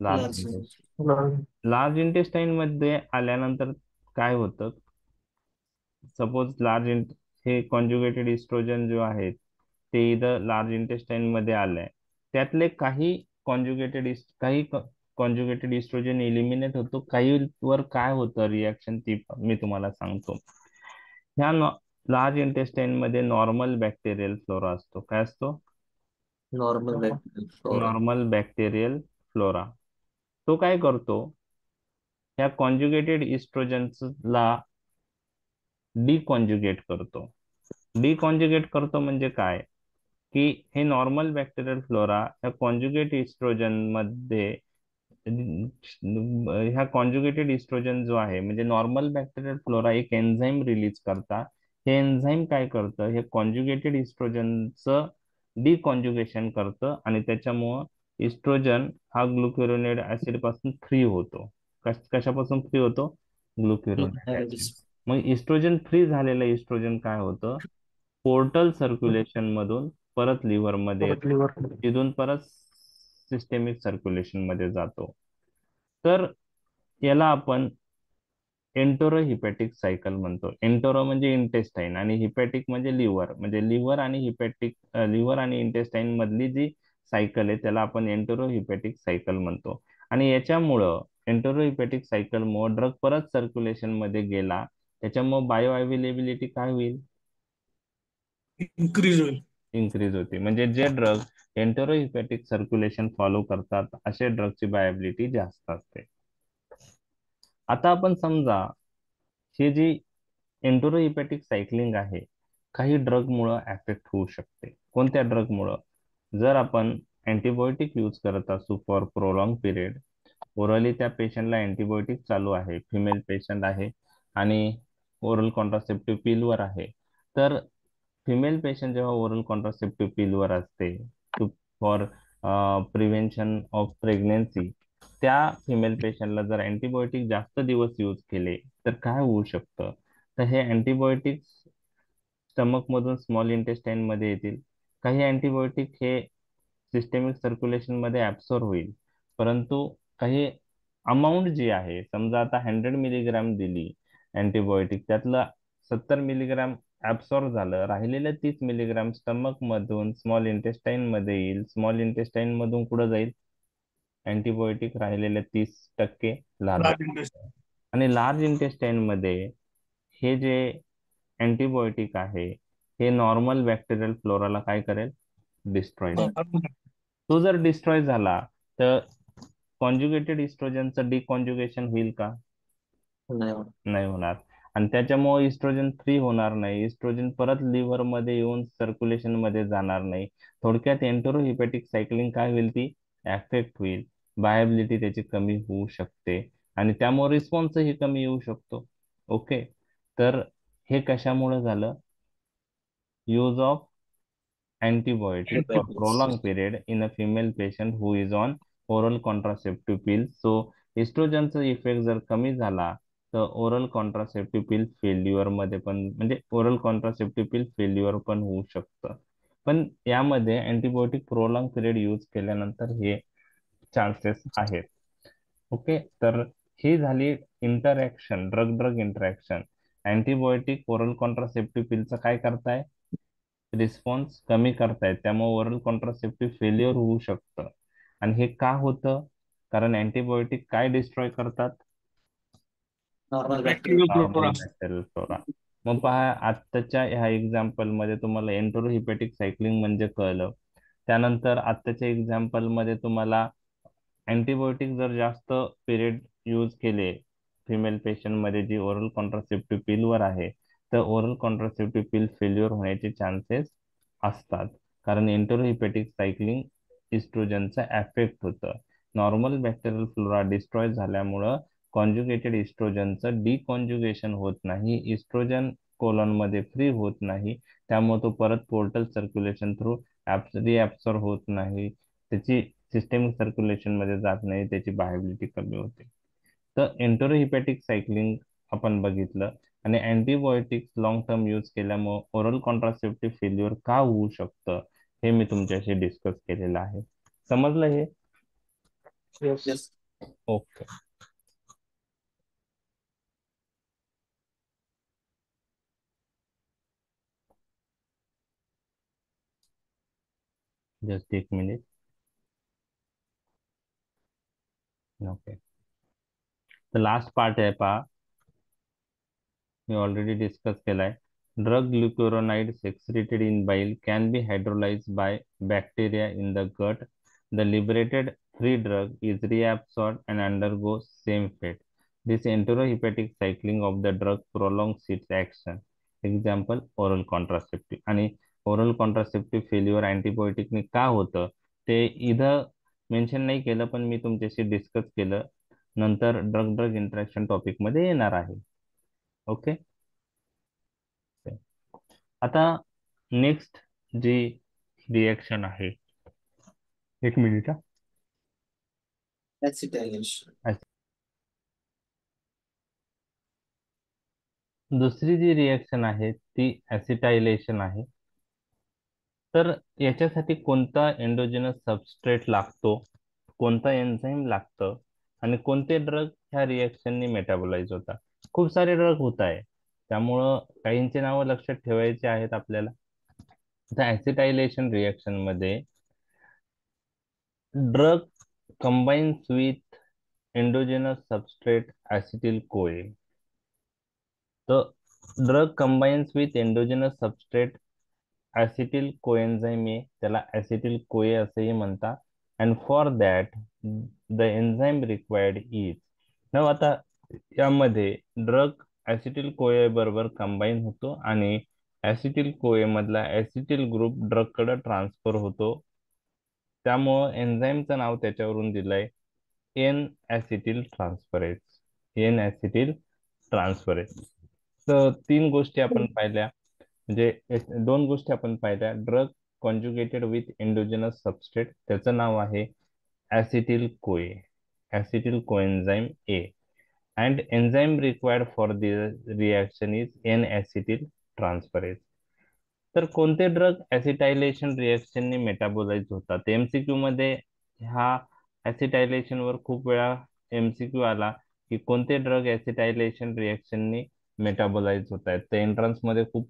Speaker 1: Large intestine. लार्ज इंटेस्टाइन मध्ये आल्यानंतर काय होतं? सपोज हे कॉन्जुगेटेड इस्ट्रोजन जो आहे ते इथं लार्ज इंटेस्टाइन मध्ये आलंय, त्यातले काही कॉन्जुगेटेड इस्ट्रोजन इलिमिनेट होतो, काही वर काय होतं रिॲक्शन ती मी तुम्हाला सांगतो. ह्या लार्ज इंटेस्टाइन मध्ये नॉर्मल बॅक्टेरियल फ्लोरा असतो. काय असतो? Normal bacterial flora. तो काय करतो? ह्या कॉन्जुगेटेड इस्ट्रोजन्सला डिकॉन्जुगेट करतो. डिकॉन्जुगेट करतो म्हणजे काय? की हे नॉर्मल बॅक्टेरियल फ्लोरा ह्या कॉन्जुगेट इस्ट्रोजन मध्ये, ह्या कॉन्जुगेटेड इस्ट्रोजन जो आहे, म्हणजे नॉर्मल बॅक्टेरियल फ्लोरा एक एन्झाईम रिलीज करता. हे एन्झाईम काय करतं? हे कॉन्जुगेटेड इस्ट्रोजनचं डिकॉन्जुगेशन करतं, आणि त्याच्यामुळं इस्ट्रोजन हा ग्लुक्युरोनाइड ऍसिड पासून फ्री होतो. कशापासून फ्री होतो? ग्लुक्युरोनाइड ऍसिड. मग इस्ट्रोजन फ्री झालेलं इस्ट्रोजन काय होतं? पोर्टल सर्क्युलेशन मधून परत लिव्हर मध्ये
Speaker 2: परत लिव्हर.
Speaker 1: तिथून परत सिस्टेमिक सर्क्युलेशन मध्ये जातो. तर याला आपण एंटोरो हिपॅटिक सायकल म्हणतो. एंटोरो म्हणजे इंटेस्टाईन आणि हिपॅटिक म्हणजे लिव्हर, म्हणजे लिव्हर आणि हिपॅटिक, लिव्हर आणि इंटेस्टाईन मधली जी सायकल आहे त्याला आपण एंटोरो हिपॅटिक सायकल म्हणतो. आणि याच्यामुळं एंटोरो हिपॅटिक सायकल मुळे ड्रग परत सर्क्युलेशन मध्ये गेला, त्याच्यामुळे बायो अवेलेबिलिटी काय होईल?
Speaker 4: इन्क्रीज होईल.
Speaker 1: इन्क्रीज होते. म्हणजे जे ड्रग एंटोरो हिपॅटिक सर्क्युलेशन फॉलो करतात असे ड्रगची बायोबिलिटी जास्त असते. आता आपण समजा ही जी एंटरोहिपॅटिक सायकलिंग आहे काही ड्रग मुळे अफेक्ट होऊ शकते. कोणत्या ड्रग मुळे? जर आपण अँटीबायोटिक यूज करत असू फॉर प्रोलॉंग पिरियड, ओरली त्या पेशंटला अँटीबायोटिक चालू आहे, फिमेल पेशंट आहे आणि ओरल कॉन्ट्रासेप्टिव्ह पिलवर आहे, तर फिमेल पेशंट जेव्हा ओरल कॉन्ट्रासेप्टिव्ह पिलवर असते फॉर प्रिव्हेन्शन ऑफ प्रेग्नेन्सी, त्या फिमेल पेशंटला जर अँटीबायोटिक जास्त दिवस यूज केले तर काय होऊ शकतं? तर हे अँटीबायोटिक्स स्टमक मधून स्मॉल इंटेस्टाईन मध्ये येतील. काही अँटीबायोटिक हे सिस्टेमिक सर्क्युलेशन मध्ये ऍब्सॉर्ब होईल, परंतु काही अमाऊंट जी आहे, समजा आता 100 मिलीग्राम दिली अँटीबायोटिक, त्यातलं 70 मिलीग्राम ऍब्सॉर्ब झालं, राहिलेलं 30 मिलीग्राम स्टमक मधून स्मॉल इंटेस्टाईन मध्ये येईल, स्मॉल इंटेस्टाईन मधून कुठं जाईल? अँटीबायोटिक राहिलेले 30% लार्ज.
Speaker 4: Large intestine.
Speaker 1: आणि लार्ज इंटेस्टाईन मध्ये हे जे अँटीबायोटिक आहे हे नॉर्मल बॅक्टेरियल फ्लोराला काय करेल? डिस्ट्रॉय करेल. तो जर डिस्ट्रॉय झाला तर कॉन्जुगेटेड इस्ट्रोजनचं डिकॉन्जुगेशन होईल का? नाही होणार. आणि त्याच्यामुळे इस्ट्रोजन फ्री होणार नाही, इस्ट्रोजन परत लिव्हर मध्ये येऊन सर्क्युलेशन मध्ये जाणार नाही. थोडक्यात एंटरो हिपॅटिक सायकलिंग काय होईल? ती ऍफेक्ट होईल, बायबिलिटी त्याची कमी होऊ शकते आणि त्यामुळे रिस्पॉन्सही कमी येऊ शकतो. ओके, तर हे कशामुळे झालं? use of antibiotic for prolonged period in a female patient who is on oral contraceptive pills. So एस्ट्रोजनचा इफेक्ट जर कमी झाला तर ओरल कॉन्ट्रासेप्टिव्ह पिल फेल्युअर मध्ये पण, म्हणजे ओरल कॉन्ट्रासेप्टिव्ह पिल फेल्युअर पण होऊ शकतं. पण यामध्ये अँटीबायोटिक प्रोलॉंग पिरियड यूज केल्यानंतर हे चान्सेस आहेत. ओके, तर ही झाली interaction, drug drug interaction. Antibiotic oral contraceptive पिलचं काय करताय? रिस्पॉन्स कमी करतायत, त्यामुळे ओरल कॉन्ट्रासेप्टिव्ह फेल्युअर होऊ शकतं. आणि हे का होतं? कारण अँटीबायोटिक काय डिस्ट्रॉय करतात?
Speaker 4: Bacterial flora.
Speaker 1: Normal bacterial flora. मग पहा, आत्ताच्या ह्या एक्झाम्पल मध्ये तुम्हाला एंटरो हिपॅटिक सायकलिंग म्हणजे कळलं. त्यानंतर आत्ताच्या एक्झाम्पल मध्ये तुम्हाला अँटीबायोटिक जर जास्त पिरियड यूज केले फिमेल पेशंट मध्ये जी ओरल कॉन्ट्रासेप्टिव्ह पिलवर आहे, तर ओरल कॉन्ट्रासेप्टिव्ह पिल फेल्युअर होण्याचे चान्सेस असतात. कारण एंटरोहिपॅटिक सायकलिंग इस्ट्रोजनचा अफेक्ट होतं. नॉर्मल बॅक्टेरियल फ्लोरा डिस्ट्रॉय झाल्यामुळं कॉन्जुगेटेड इस्ट्रोजनचं डिकॉन्जुगेशन होत नाही, इस्ट्रोजन कोलॉन मध्ये फ्री होत नाही, त्यामुळे तो परत पोर्टल सर्क्युलेशन थ्रू रिॲब्सॉर्ब होत नाही, त्याची सिस्टेमिक सर्क्युलेशन मध्ये जात नाही, त्याची बायोबिलिटी कमी होते. तर एंटरोहिपॅटिक सायकलिंग आपण बघितलं. आणि अँटीबायोटिक्स लॉंग टर्म यूज केल्यामुळे ओरल कॉन्ट्रासेप्टिव्ह फेल्युअर का होऊ शकतं हे मी तुमच्याशी डिस्कस केलेलं आहे. समजलं हे?
Speaker 2: Yes.
Speaker 1: ओके. जस्ट एक मिनिट. ओके, तर लास्ट पार्ट आहे पहा, मी ऑलरेडी डिस्कस केलाय. Drug glucuronide secreted in bile can be hydrolyzed by bacteria in the gut. The liberated free drug is reabsorbed and undergoes same fate. This enterohepatic cycling of the drug prolongs its action. Example, oral contraceptive. आणि oral contraceptive failure अँटीबायोटिकने का होतं ते इथं mention नाही केलं, पण मी तुमच्याशी discuss केलं, नंतर ड्रग ड्रग इंटरॅक्शन टॉपिक मध्ये येणार आहे. ओके, आता नेक्स्ट जी रिएक्शन आहे, एक मिनिट. दुसरी जी रिएक्शन आहे ती ऍसिटायलेशन आहे. तर याच्यासाठी कोणता एंडोजिनस सबस्ट्रेट लागतो, कोणता एन्झाईम लागतं, आणि कोणते ड्रग ह्या रिएक्शननी मेटाबोलाइज होतात. खूप सारे ड्रग होत आहे, त्यामुळं काहींचे नावं लक्षात ठेवायचे आहेत आपल्याला. आता ऍसिटायलेशन रिएक्शन मध्ये drug combines with endogenous substrate acetyl CoA. तर drug combines with endogenous substrate acetyl coenzyme A, त्याला ऍसिटिल कोए असेही म्हणतात. And for that the enzyme required is. न आता यामध्ये ड्रग ऍसिटिल कोए बरोबर कंबाईन होतो आणि ऍसिटिल कोए मधला ऍसिटिल ग्रुप ड्रग कडे ट्रान्सफर होतो. त्यामुळं एन्झाईमचं नाव त्याच्यावरून दिलंय N acetyl transferase. N acetyl transferase. तर तीन गोष्टी आपण पाहिल्या, म्हणजे दोन गोष्टी आपण पाहिल्या. Drug conjugated with endogenous substrate, त्याचं नाव आहे acetyl CoA, acetyl coenzyme A. And enzyme required for the reaction is N acetyl transferase. तर कोणते ड्रग ऍसिटायलेशन रिएक्शननी मेटाबोलाइज होतात? एमसीक्यू मध्ये ह्या ऍसिटायलेशन वर खूप वेळा एमसीक्यू आला की कोणते ड्रग ऍसिटायलेशन रिएक्शननी मेटाबोलाइज होत आहेत. तर एंट्रन्स मध्ये खूप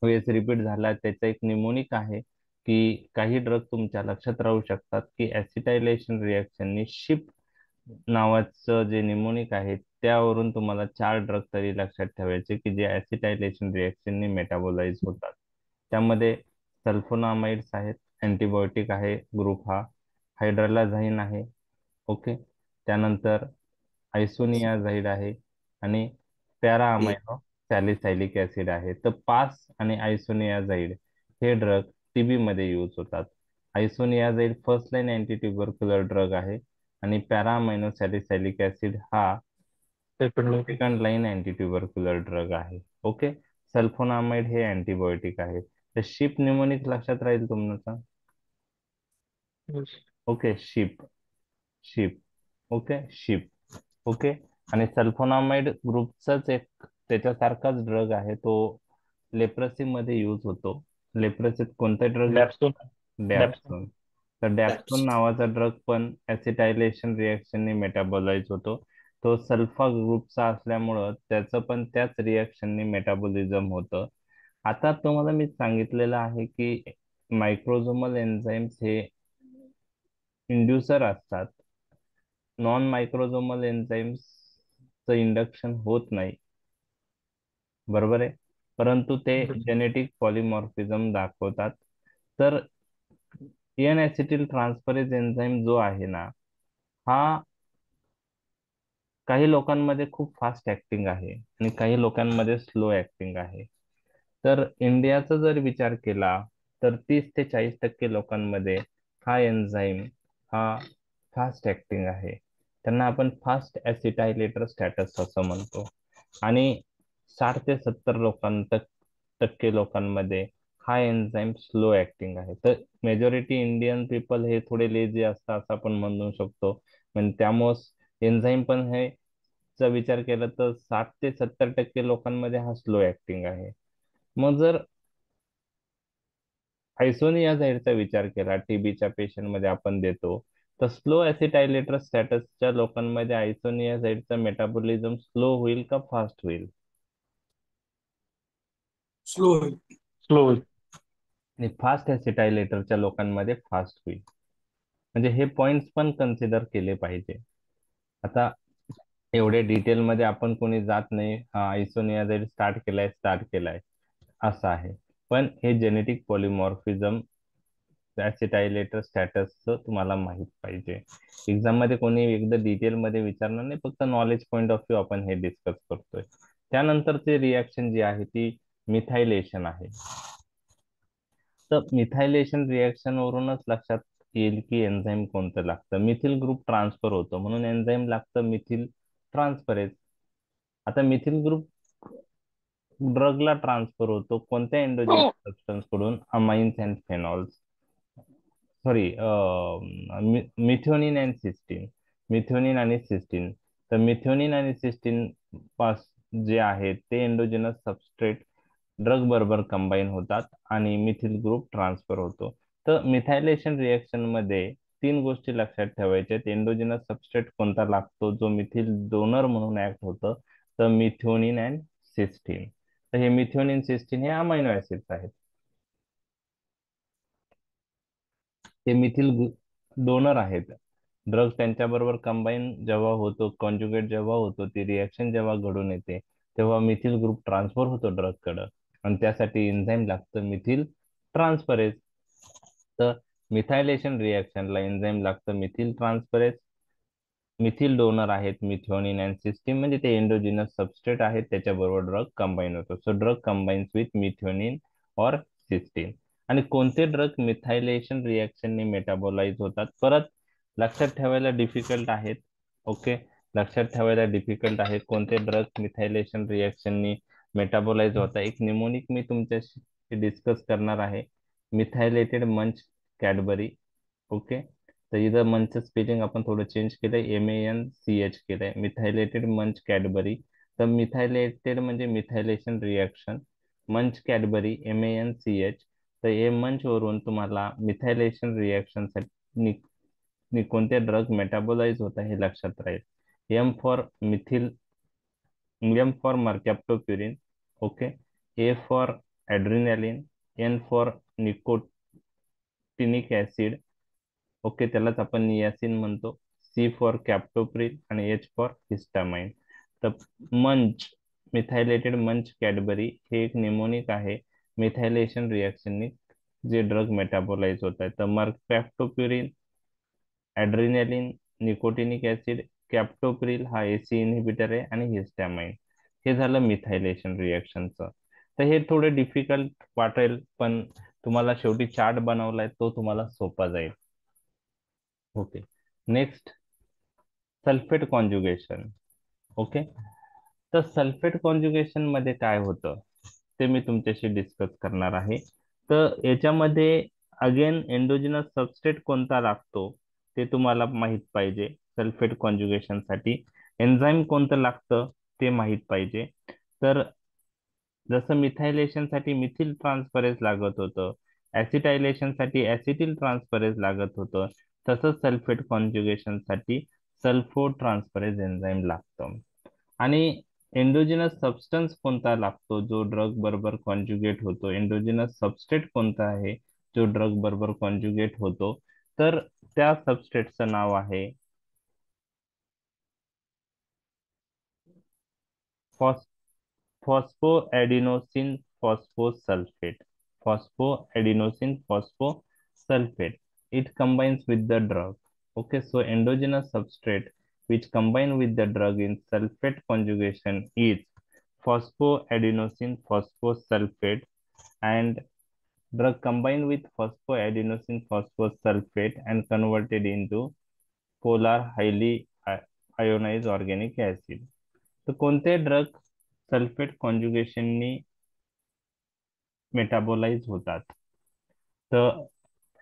Speaker 1: वेळेस रिपीट झाला. त्याचा एक निमोनिक आहे की काही ड्रग तुमच्या लक्षात राहू शकतात की ऍसिटायलेशन रिएक्शननी शिप नावाचं जे निमोनिक आहे त्यावरून तुम्हाला चार ड्रग तरी लक्षात ठेवायचे की जे ऍसिटायलेशन रिएक्शननी मेटाबोलाइज होतात. त्यामध्ये सल्फोनामाइड्स आहेत, अँटीबायोटिक आहे ग्रुप हा, हायड्रलाझाईन आहे, ओके, त्यानंतर आयसोनियाझाईड आहे, आणि पॅरा अमायनो सॅलिसायलिक ऍसिड आहे. तर पास आणि आयसोनियाझाईड हे ड्रग टीबी मध्ये यूज होतात. आयसोनियाझाईड फर्स्ट लाईन अँटी ट्युबरक्युलर ड्रग आहे आणि पॅरा अमायनो सॅलिसायलिक ऍसिड हा सेकंड लाईन अँटी ट्युबरक्युलर ड्रग आहे. ओके. सल्फोनामाइड हे अँटीबायोटिक आहे. तर शिप न्यूमोनिक लक्षात राहील तुमचं.
Speaker 2: Yes.
Speaker 1: Okay, ship, ship, okay, ship, okay. आणि सल्फोनामाइड ग्रुपचाच एक त्याच्यासारखाच ड्रग आहे, तो लेप्रसी मध्ये यूज होतो. लेप्रसीत कोणता ड्रग यूज
Speaker 2: Dapsone.
Speaker 1: होतो?
Speaker 2: Dapsone.
Speaker 1: डॅप्सोन. तर डॅप्सोन नावाचा ड्रग पण ऍसिटायलेशन रिएक्शनने मेटाबोलाइज होतो. तो सल्फा ग्रुपचा असल्यामुळं त्याचं पण त्याच रिएक्शनने मेटाबोलिझम होतं. आता तुम्हाला मी सांगितलेलं आहे की मायक्रोझोमल एन्झाईम्स हे इंड्युसर असतात. नॉन मायक्रोझोमल एन्झाईम्सचं इंडक्शन होत नाही, बरोबर आहे, परंतु ते
Speaker 2: Yes.
Speaker 1: जेनेटिक पॉलिमॉर्फिझम दाखवतात. तर एन ऍसिटिल ट्रान्सफरेज एन्झाईम जो आहे ना, हा काही लोकांमध्ये खूप फास्ट ऍक्टिंग आहे आणि काही लोकांमध्ये स्लो ऍक्टिंग आहे. तर इंडियाचा जर विचार केला तर 30 ते 40% लोकांमध्ये हा एन्झाईम हा फास्ट ऍक्टिंग आहे. त्यांना आपण फास्ट ऍसिटायलेटर स्टॅटस असं म्हणतो. आणि 60 ते 70 टक्के लोकांमध्ये हा एन्झाईम स्लो ऍक्टिंग आहे. तर मेजॉरिटी इंडियन पीपल हे थोडे लेझी असतात असं आपण म्हणू शकतो. म्हणजे त्यामुळे एन्झाईम पण हे चा विचार केला तर 60 ते 70% लोकांमध्ये हा स्लो ऍक्टिंग आहे. मग जर आयसोनियाझाईडचा विचार केला, टीबीच्या पेशंट मध्ये आपण देतो, तर स्लो ऍसिटायलेटर स्टॅटसच्या लोकांमध्ये आयसोनियाझाईडचा मेटाबॉलिझम स्लो होईल का फास्ट होईल?
Speaker 4: स्लो.
Speaker 2: Slow.
Speaker 1: आणि फास्ट ऍसिटायलेटरच्या लोकांमध्ये फास्ट होईल. म्हणजे हे पॉइंट्स पण कन्सिडर केले पाहिजे. आता एवढ्या डिटेलमध्ये आपण कोणी जात नाही, हा आयसोनियाझाईड स्टार्ट केलाय असं आहे. पण हे जेनेटिक पॉलिमॉर्फिझम ऍसिटायलेटर स्टॅटसचं तुम्हाला माहित पाहिजे. एक्झाम मध्ये कोणी एकदा डिटेल मध्ये विचारणार नाही, फक्त नॉलेज पॉइंट ऑफ व्ह्यू आपण हे डिस्कस करतोय. त्यानंतरची रिॲक्शन जी आहे ती मिथायलेशन आहे. तर मिथायलेशन रिॲक्शन वरूनच लक्षात येईल की एन्झाईम कोणतं लागतं. मिथिल ग्रुप ट्रान्सफर होतो म्हणून एन्झाईम लागतं मिथिल ट्रान्सफरेज. आता मिथिल ग्रुप ड्रगला ट्रान्सफर होतो कोणत्या एंडोजिनस सबस्टन्स कडून? Amines and phenols, sorry, methionine and cysteine. Methionine आणि सिस्टीन. तर मिथ्योनिन आणि सिस्टीन पास जे आहे ते एंडोजिनस सबस्ट्रेट ड्रग बरोबर कंबाईन होतात आणि मिथिल ग्रुप ट्रान्सफर होतो. तर मिथायलेशन रिएक्शन मध्ये तीन गोष्टी लक्षात ठेवायच्या. एंडोजिनस सबस्ट्रेट कोणता लागतो जो मिथिल डोनर म्हणून ऍक्ट होतं, तर मिथ्योनिन अँड सिस्टीन. तर हे मिथ्योनिन सिस्टीन हे अमायनो ऍसिड्स आहेत. हे मिथिल डोनर आहेत. ड्रग त्यांच्याबरोबर कंबाईन जेव्हा होतो, कॉन्जुगेट जेव्हा होतो, ती रिएक्शन जेव्हा घडून येते, तेव्हा मिथिल ग्रुप ट्रान्सफर होतो ड्रग कडं, आणि त्यासाठी एन्झाईम लागतं मिथिल ट्रान्सफरेज. तर मिथायलेशन रिएक्शनला एन्झाईम लागतं मिथिल ट्रान्सफरेज. मिथिल डोनर आहेत मिथ्योनिन अँड सिस्टीन, म्हणजे ते एंडोजिनस सबस्ट्रेट आहेत, त्याच्याबरोबर ड्रग कंबाईन होतो. So drug combines with methionine और सिस्टीन. आणि कोणते ड्रग मिथायलेशन रिएक्शनने मेटाबोलाइज होतात, परत लक्षात ठेवायला डिफिकल्ट आहेत. ओके, लक्षात ठेवायला डिफिकल्ट आहे कोणते ड्रग मिथायलेशन रिएक्शननी मेटाबोलाइज होतात. एक निमोनिक मी तुमच्याशी डिस्कस करणार आहे, मिथायलेटेड मंच कॅडबरी. ओके, तर इथं मंचचं स्पेलिंग आपण थोडं चेंज केलंय, MANCH केलंय, मिथायलेटेड मंच कॅडबरी. तर मिथायलेटेड म्हणजे मिथायलेशन रिएक्शन, मंच कॅडबरी MANCH. तर हे मंच वरून तुम्हाला मिथायलेशन रिएक्शन साठी कोणते ड्रग मेटाबोलाइज होता हे लक्षात राहील. M for methyl, M for mercaptopurine. Okay, A for adrenaline, N for nicotinic acid. Okay, त्यालाच आपण नियासिन म्हणतो. सी फॉर कॅप्टोप्रिल आणि H फॉर हिस्टामाइन. तर मंच, मिथायलेटेड मंच कॅडबरी हे एक निमोनिक आहे. मिथायलेशन रिएक्शननी जे ड्रग मेटाबोलाइज होत आहे, तर मर्कॅप्टोप्युरिन, ॲड्रिनालिन, निकोटिनिक ऍसिड, कॅप्टोप्रिल हा AC इनहिबिटर आहे, आणि हिस्टॅमाइन. हे झालं मिथायलेशन रिएक्शनचं. तर हे थोडे डिफिकल्ट वाटेल, पण तुम्हाला शेवटी चार्ट बनवलाय तो तुम्हाला सोपा जाईल. Okay, next sulphate conjugation. Okay, तर सल्फेट कॉन्जुगेशन मध्ये काय होतं ते मी तुमच्याशी डिस्कस करणार आहे. तर याच्यामध्ये अगेन एंडोजिनस सबस्ट्रेट कोणता लागतो ते तुम्हाला माहित पाहिजे. सल्फेट कॉन्जुगेशन साठी एन्झाईम कोणतं लागतं ते माहित पाहिजे. तर जसं मिथायलेशन साठी मिथिल ट्रान्सफरेज लागत होतं, ऍसिटायलेशन साठी ऍसिटिल ट्रान्सफरेज लागत होतं, तसंच सल्फेट कॉन्जुगेशन साठी सल्फो ट्रान्सफरेज एन्झाईम लागतं. आणि एंडोजिनस सबस्टन्स कोणता लागतो जो ड्रग बरोबर कॉन्जुगेट होतो, एंडोजिनस सबस्ट्रेट कोणता आहे जो ड्रग बरोबर कॉन्जुगेट होतो, तर त्या सबस्ट्रेटचं नाव आहे फॉस्फोएडिनोसिन फॉस्फोसल्फेट. Phosphoadenosine phosphosulfate. It combines with the drug. Okay, so endogenous substrate which combine with the drug in sulfate conjugation is phosphoadenosine phosphosulfate, and drug combined with phosphoadenosine phosphosulfate and converted into polar highly ionized organic acid. तर कोणते drug sulphate कॉन्जुगेशननी metabolise होतात, तर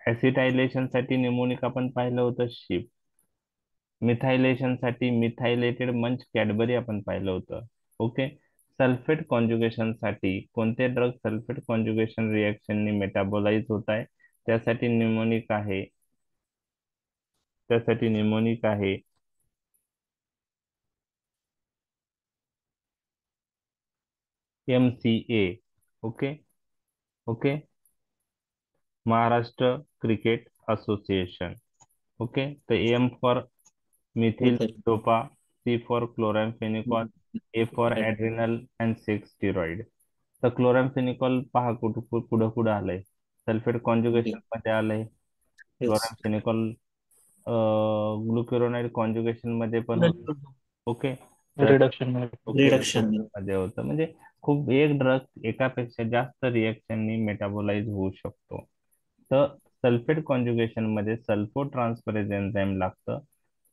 Speaker 1: ऍसिटायलेशन साठी mnemonic आपण पाहिलं होतं ship, मिथायलेशन साठी मिथायलेटेड मंच कॅडबरी आपण पाहिलं होतं. ओके, सल्फेट कॉन्जुगेशन साठी कोणते ड्रग सल्फेट कॉन्जुगेशन रिएक्शननी मेटाबोलाइज होत आहे, त्यासाठी निमोनिक आहे, त्यासाठी निमोनिक आहे MCA. Okay, okay, Maharashtra cricket association. Okay, तर M for methyl
Speaker 4: sir
Speaker 1: dopa, C for chloramphenicol, A for adrenal and sex steroid. तर क्लोरॅम्फेनिकॉल पहा कुठं कुठं कुठं आलंय, सल्फेट कॉन्जुगेशन मध्ये आलंय.
Speaker 4: येस
Speaker 1: क्लोरॅम्फेनिकॉल ग्लुकुरोनाइड कॉन्जुगेशन मध्ये पण होतं. ओके, तर
Speaker 2: रिडक्शन
Speaker 1: ओके
Speaker 4: रिडक्शन
Speaker 1: मध्ये होतं, म्हणजे खूप एक ड्रग एकापेक्षा जास्त रिएक्शननी मेटाबोलाइज होऊ शकतो. तर सल्फेट कॉन्जुगेशन मध्ये सल्फो ट्रान्सफरेज एन्झाईम लागतं,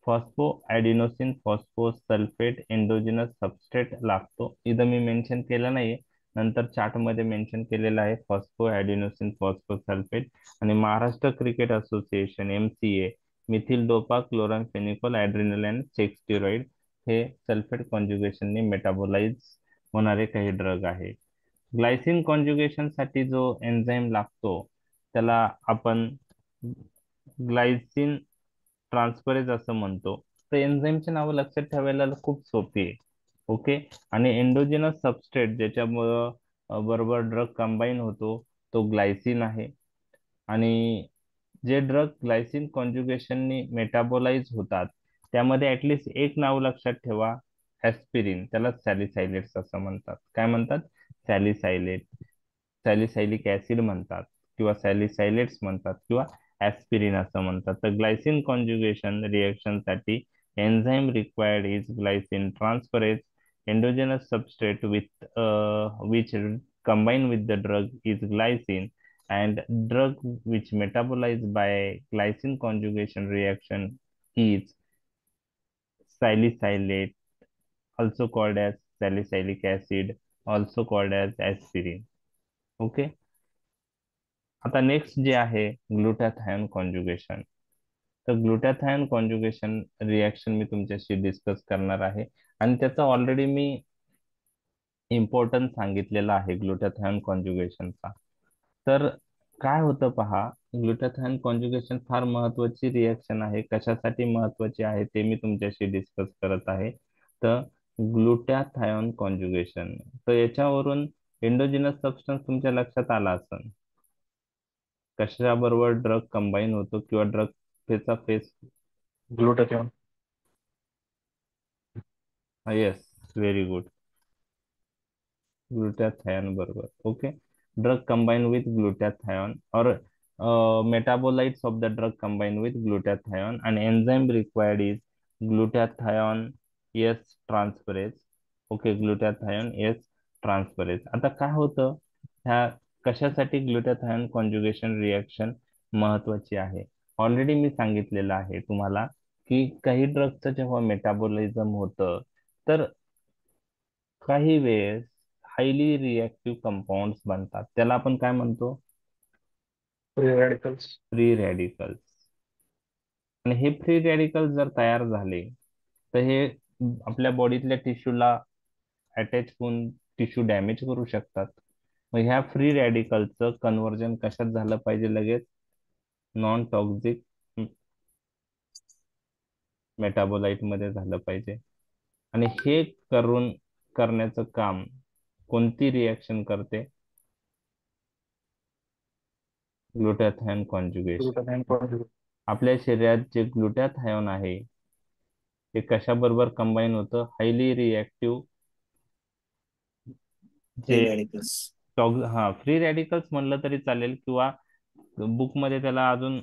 Speaker 1: फॉस्फो ॲडिनोसिन फॉस्फोसल्फेट एंडोजिनस सबस्ट्रेट लागतो. इथं मी मेन्शन केलं नाही, नंतर चार्ट मध्ये मेन्शन केलेलं आहे फॉस्फो ॲडिनोसिन फॉस्फोसल्फेट. आणि Maharashtra cricket association MCA, methyl dopa chloramphenicol adrenal and sex steroid, हे सल्फेट कॉन्जुगेशनने मेटाबोलाइज होणारे काही ड्रग आहे. ग्लायसिन कॉन्जुगेशन साठी जो एन्झाईम लागतो त्याला आपण ग्लायसिन ट्रान्सफरेज असं म्हणतो. तर एन्झाईमची नावं लक्षात ठेवायला खूप सोपी आहे. ओके. आणि एंडोजिनस सबस्ट्रेट ज्याच्यामुळं बरोबर ड्रग कंबाईन होतो तो ग्लायसिन आहे. आणि जे ड्रग ग्लायसिन कॉन्जुगेशननी मेटाबोलाइज होतात त्यामध्ये ऍटलिस्ट एक नाव लक्षात ठेवा, ऍस्पिरिन. त्याला सॅलिसायलेट्स असं म्हणतात. काय म्हणतात? सॅलिसायलेट, सॅलिसायलिक ऍसिड म्हणतात किंवा सॅलिसायलेट्स म्हणतात किंवा ऍस्पिरिन असं म्हणतात. तर ग्लायसिन कॉन्जुगेशन रिएक्शन साठी enzyme required is glycine transferase endogenous substrate with which combine with the drug is glycine, and drug which metabolized by glycine conjugation reaction is salicylate, also called as salicylic acid, also called as aspirin. Okay. आता next जे आहे ग्लुटाथायोन conjugation. तर ग्लुटाथायोन conjugation reaction मी तुमच्याशी discuss करणार आहे आणि त्याचा already मी importance सांगितलेला आहे ग्लुटाथायोन कॉन्जुगेशनचा. तर काय होतं पहा, ग्लुटाथायोन कॉन्जुगेशन फार महत्वाची रिएक्शन आहे. कशासाठी महत्वाची आहे ते मी तुमच्याशी डिस्कस करत आहे. तर ग्लुटाथायोन कॉन्जुगेशन, तर याच्यावरून एंडोजिनस सबस्टन्स तुमच्या लक्षात आला असेल. कशाबरोबर ड्रग कंबाईन होतो किंवा ड्रग फेचा फेस.
Speaker 2: Glutathione.
Speaker 1: Yes, very good. glutathione बरोबर. ओके. drug combine with glutathione or metabolites of the drug combine with glutathione, and enzyme required is glutathione S transferase. Okay, glutathione S transferase. आता काय होतं, ह्या कशासाठी ग्लुटाथायोन कॉन्जुगेशन रिएक्शन महत्वाची आहे? ऑलरेडी मी सांगितलेलं आहे तुम्हाला की काही ड्रगचं जेव्हा मेटाबॉलिझम होतं तर काही वेळेस हायली रिएक्टिव्ह कंपाऊंड्स बनतात. त्याला आपण काय म्हणतो?
Speaker 2: Free radicals.
Speaker 1: Free radicals. आणि हे फ्री रॅडिकल्स जर तयार झाले तर हे आपल्या बॉडीतल्या टिश्यूला अटॅच होऊन टिश्यू डॅमेज करू शकतात. मग ह्या फ्री रॅडिकलचं कन्व्हर्जन कशात झालं पाहिजे? लगेच नॉन टॉक्सिक मेटाबोलाइट मध्ये झालं पाहिजे. आणि हे करण्याचं काम कोणती रिएक्शन करते? ग्लुटाथायोन कॉन्जुगेशन.
Speaker 2: ग्लुटाथिओन कॉन्जुगेट.
Speaker 1: आपल्या शरीरात जे ग्लुटाथायोन आहे ते कशाबरोबर कंबाईन होतं? हायली रिएक्टिव्ह जे फ्री रॅडिकल्स म्हणलं तरी चालेल किंवा बुक मध्ये त्याला अजून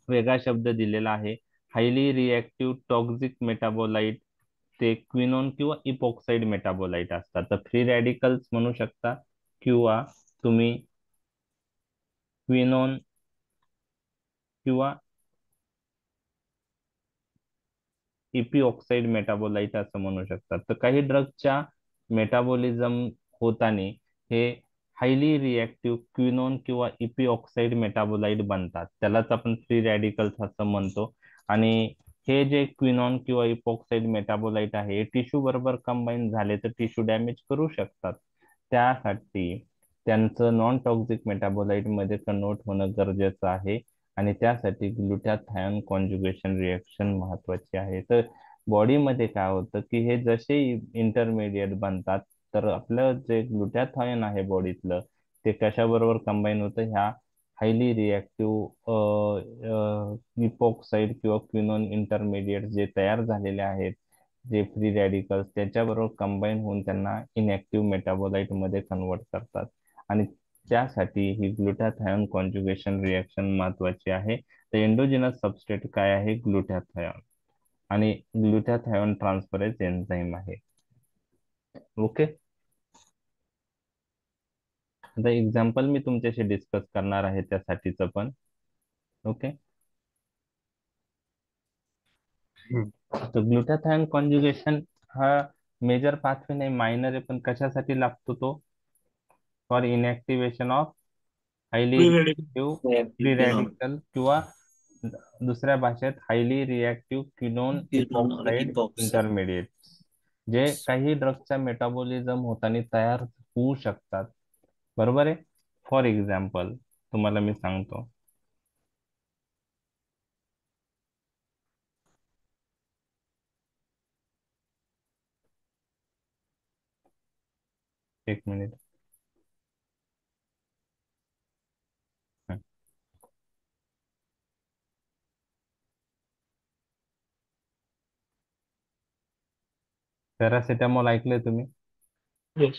Speaker 1: वेगळा शब्द दिलेला आहे, हायली रिएक्टिव्ह टॉक्सिक मेटाबोलाइट. ते क्विनोन किंवा इपॉक्साइड मेटाबोलाइट असतात. तर फ्री रॅडिकल्स म्हणू शकता किंवा तुम्ही क्विनोन किंवा इपी ऑक्साइड मेटाबोलाइट असं म्हणू शकतात. तर काही ड्रगच्या मेटाबॉलिझम होताना हे हायली रिएक्टिव्ह क्विनोन किंवा इपी ऑक्साइड मेटाबोलाइट बनतात. त्यालाच आपण फ्री रॅडिकल्स असं म्हणतो. आणि हे जे क्विनॉन किंवा इपॉक्साइड मेटाबोलाइट आहे हे टिश्यू बरोबर कंबाईन झाले तर टिश्यू डॅमेज करू शकतात. त्यासाठी त्यांचं नॉन टॉक्सिक मेटाबोलाइट मध्ये कन्वर्ट होणं गरजेचं आहे. आणि त्यासाठी ग्लुटाथायोन कॉन्जुगेशन रिएक्शन महत्वाची आहे. तर बॉडीमध्ये काय होतं की हे जसे इंटरमिडिएट बनतात तर आपलं जे ग्लुटाथायोन आहे बॉडीतलं ते कशाबरोबर कंबाईन होतं? ह्या हायली रिएक्टिव्ह इपॉक्साइड किंवा क्विनोन इंटरमिडिएट जे तयार झालेले आहेत, जे फ्री रॅडिकल्स, त्याच्याबरोबर कंबाईन होऊन त्यांना इनएक्टिव्ह मेटाबोलाइट मध्ये कन्वर्ट करतात. आणि त्यासाठी ही ग्लुटाथायोन कॉन्जुगेशन रिएक्शन महत्वाची आहे. तर एंडोजिनस सबस्ट्रेट काय आहे? ग्लुटाथायोन. आणि ग्लुटाथायोन ट्रान्सफरेज एन्झाईम आहे. ओके. आता एक्झाम्पल मी तुमच्याशी डिस्कस करणार आहे त्यासाठीच पण. ओके. तर ग्लुटाथायोन कॉन्जुगेशन हा मेजर पाथवे नाही, मायनर आहे. पण कशासाठी लागतो तो? For inactivation of highly
Speaker 2: free radical.
Speaker 1: Reactive free radical किंवा दुसऱ्या भाषेत highly reactive quinone epoxide intermediate, जे काही ड्रगच्या मेटाबॉलिझम होताना तयार होऊ शकतात. बरोबर आहे. फॉर एक्झाम्पल तुम्हाला मी सांगतो. एक मिनिट. पॅरासिटामॉल ऐकलंय तुम्ही?
Speaker 2: Yes.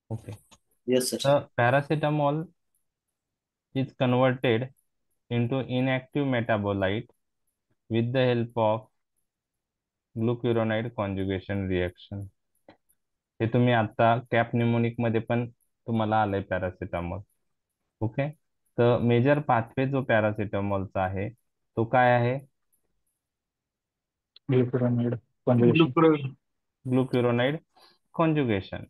Speaker 1: ओके.
Speaker 4: Yes, sir.
Speaker 1: तर paracetamol is converted into inactive metabolite with the help of glucuronide conjugation reaction. हे तुम्ही आता कॅप न्यूमोनिक मध्ये पण तुम्हाला आलंय पॅरासिटामॉल. ओके. तर मेजर पाथवे जो पॅरासिटामॉलचा आहे तो काय आहे?
Speaker 2: Glucuronide conjugation.
Speaker 1: Glucuronide conjugation.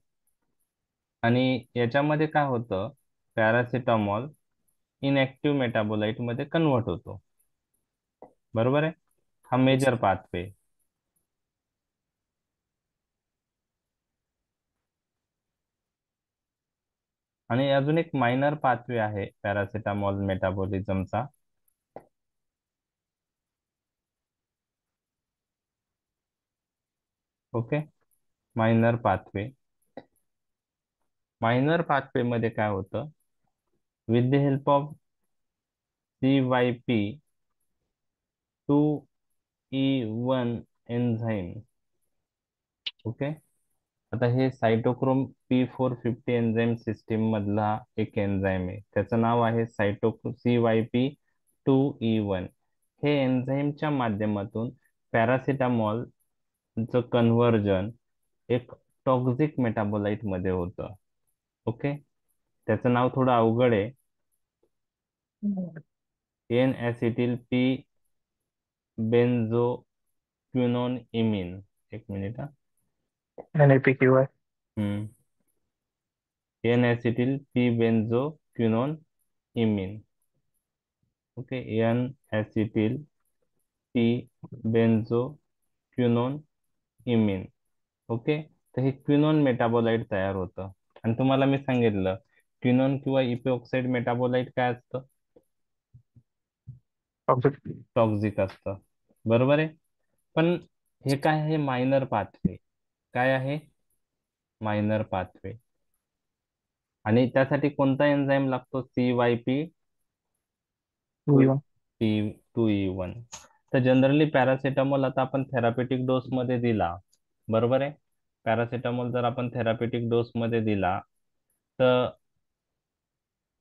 Speaker 1: आणि याच्यामध्ये काय होतं, पॅरासिटामॉल इनएक्टिव्ह मेटाबोलाइट मध्ये कन्वर्ट होतो. बरोबर आहे. हा मेजर पाथवे. आणि अजून एक मायनर पाथवे आहे पॅरासिटामॉल मेटाबॉलिझमचा. Okay. Minor pathway. Minor pathway मध्ये काय होतं, with the help of CYP2E1 enzyme. Okay. आता हे सायटोक्रोम P450 एन्झाईम सिस्टीम मधला एक एन्झाईम आहे. त्याचं नाव आहे CYP2E1. हे एन्झाईमच्या माध्यमातून पॅरासिटामॉलचं कन्व्हर्जन एक टॉक्झिक मेटाबोलाइट मध्ये होतं. ओके. त्याचं नाव थोडं अवघड आहे. N acetyl P benzoquinone imine. एक मिनिट हा.
Speaker 2: NAPQI.
Speaker 1: N acetyl P benzoquinone imine. Okay. N acetyl P benzoquinone imine. Okay. तर हे क्विनोन मेटाबोलाइट तयार होतं. आणि तुम्हाला मी सांगितलं क्विनोन किंवा इपॉक्साइड मेटाबोलाइट काय असतं?
Speaker 2: Toxic.
Speaker 1: टॉक्झिक असतं. बरोबर आहे. पण हे काय आहे? Minor pathway. काय आहे? Minor pathway. आणि त्यासाठी कोणता एन्झाईम लागतो? CYP
Speaker 2: E1.
Speaker 1: 2E1. तर जनरली पॅरासिटामॉल आता आपण थेरापेटिक डोस मध्ये दिला. बरोबर आहे. पॅरासिटामॉल जर आपण थेरापेटिक डोस मध्ये दिला तर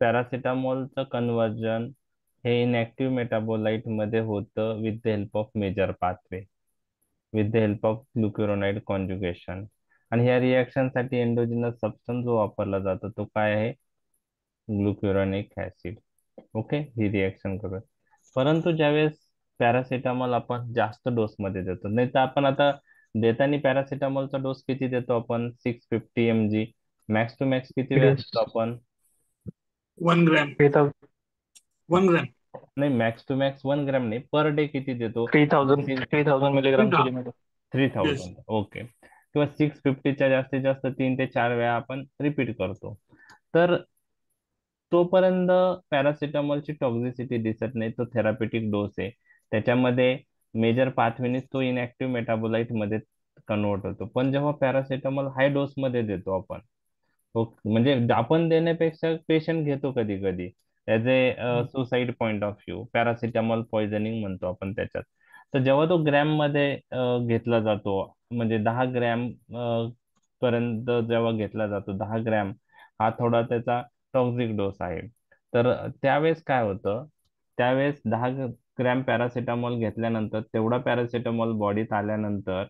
Speaker 1: पॅरासिटामॉलचं कन्व्हर्जन हे इनएक्टिव्ह मेटाबोलाइट मध्ये होतं with the help of major pathway, with the help of glucuronide conjugation. आणि ह्या रिएक्शन साठी एंडोजिनस सबस्टन्स जो वापरला जातो तो काय आहे? ग्लुक्युरोनिक ऍसिड. ओके. ही रिएक्शन करूया. परंतु ज्यावेळेस पॅरासिटामॉल आपण जास्त डोस मध्ये देतो, नाही तर आपण आता देताना पॅरासिटामॉलचा डोस किती देतो आपण? 650 mg. मॅक्स टू मॅक्स किती वेळा
Speaker 2: Yes.
Speaker 1: देतो आपण?
Speaker 4: 1 gram.
Speaker 2: 3,000.
Speaker 4: 1 gram.
Speaker 1: नाही, मॅक्स टू मॅक्स 1 ग्रॅम नाही, पर डे किती देतो?
Speaker 2: 3,000 milligrams per minute.
Speaker 1: 3000. ओके. किंवा 650च्या जास्तीत जास्त 3 ते 4 वेळा आपण रिपीट करतो. तर तोपर्यंत पॅरासिटामॉलची टॉक्झिसिटी दिसत नाही. तो थेरापेटिक डोस आहे. त्याच्यामध्ये मेजर पाथवेनीच तो इनएक्टिव्ह मेटाबोलाइट मध्ये कन्वर्ट होतो. पण जेव्हा पॅरासिटामॉल हाय डोस मध्ये देतो आपण, म्हणजे आपण देण्यापेक्षा पेशंट घेतो कधी कधी as suicide point of view. Paracetamol poisoning म्हणतो आपण त्याच्यात. तर जेव्हा तो ग्रॅम मध्ये घेतला जातो, म्हणजे 10 ग्रॅम पर्यंत जेव्हा घेतला जातो, 10 ग्रॅम हा थोडा त्याचा टॉक्झिक डोस आहे. तर त्यावेळेस काय होतं, त्यावेळेस 10 ग्रॅम पॅरासिटामॉल घेतल्यानंतर तेवढा पॅरासिटामॉल बॉडीत आल्यानंतर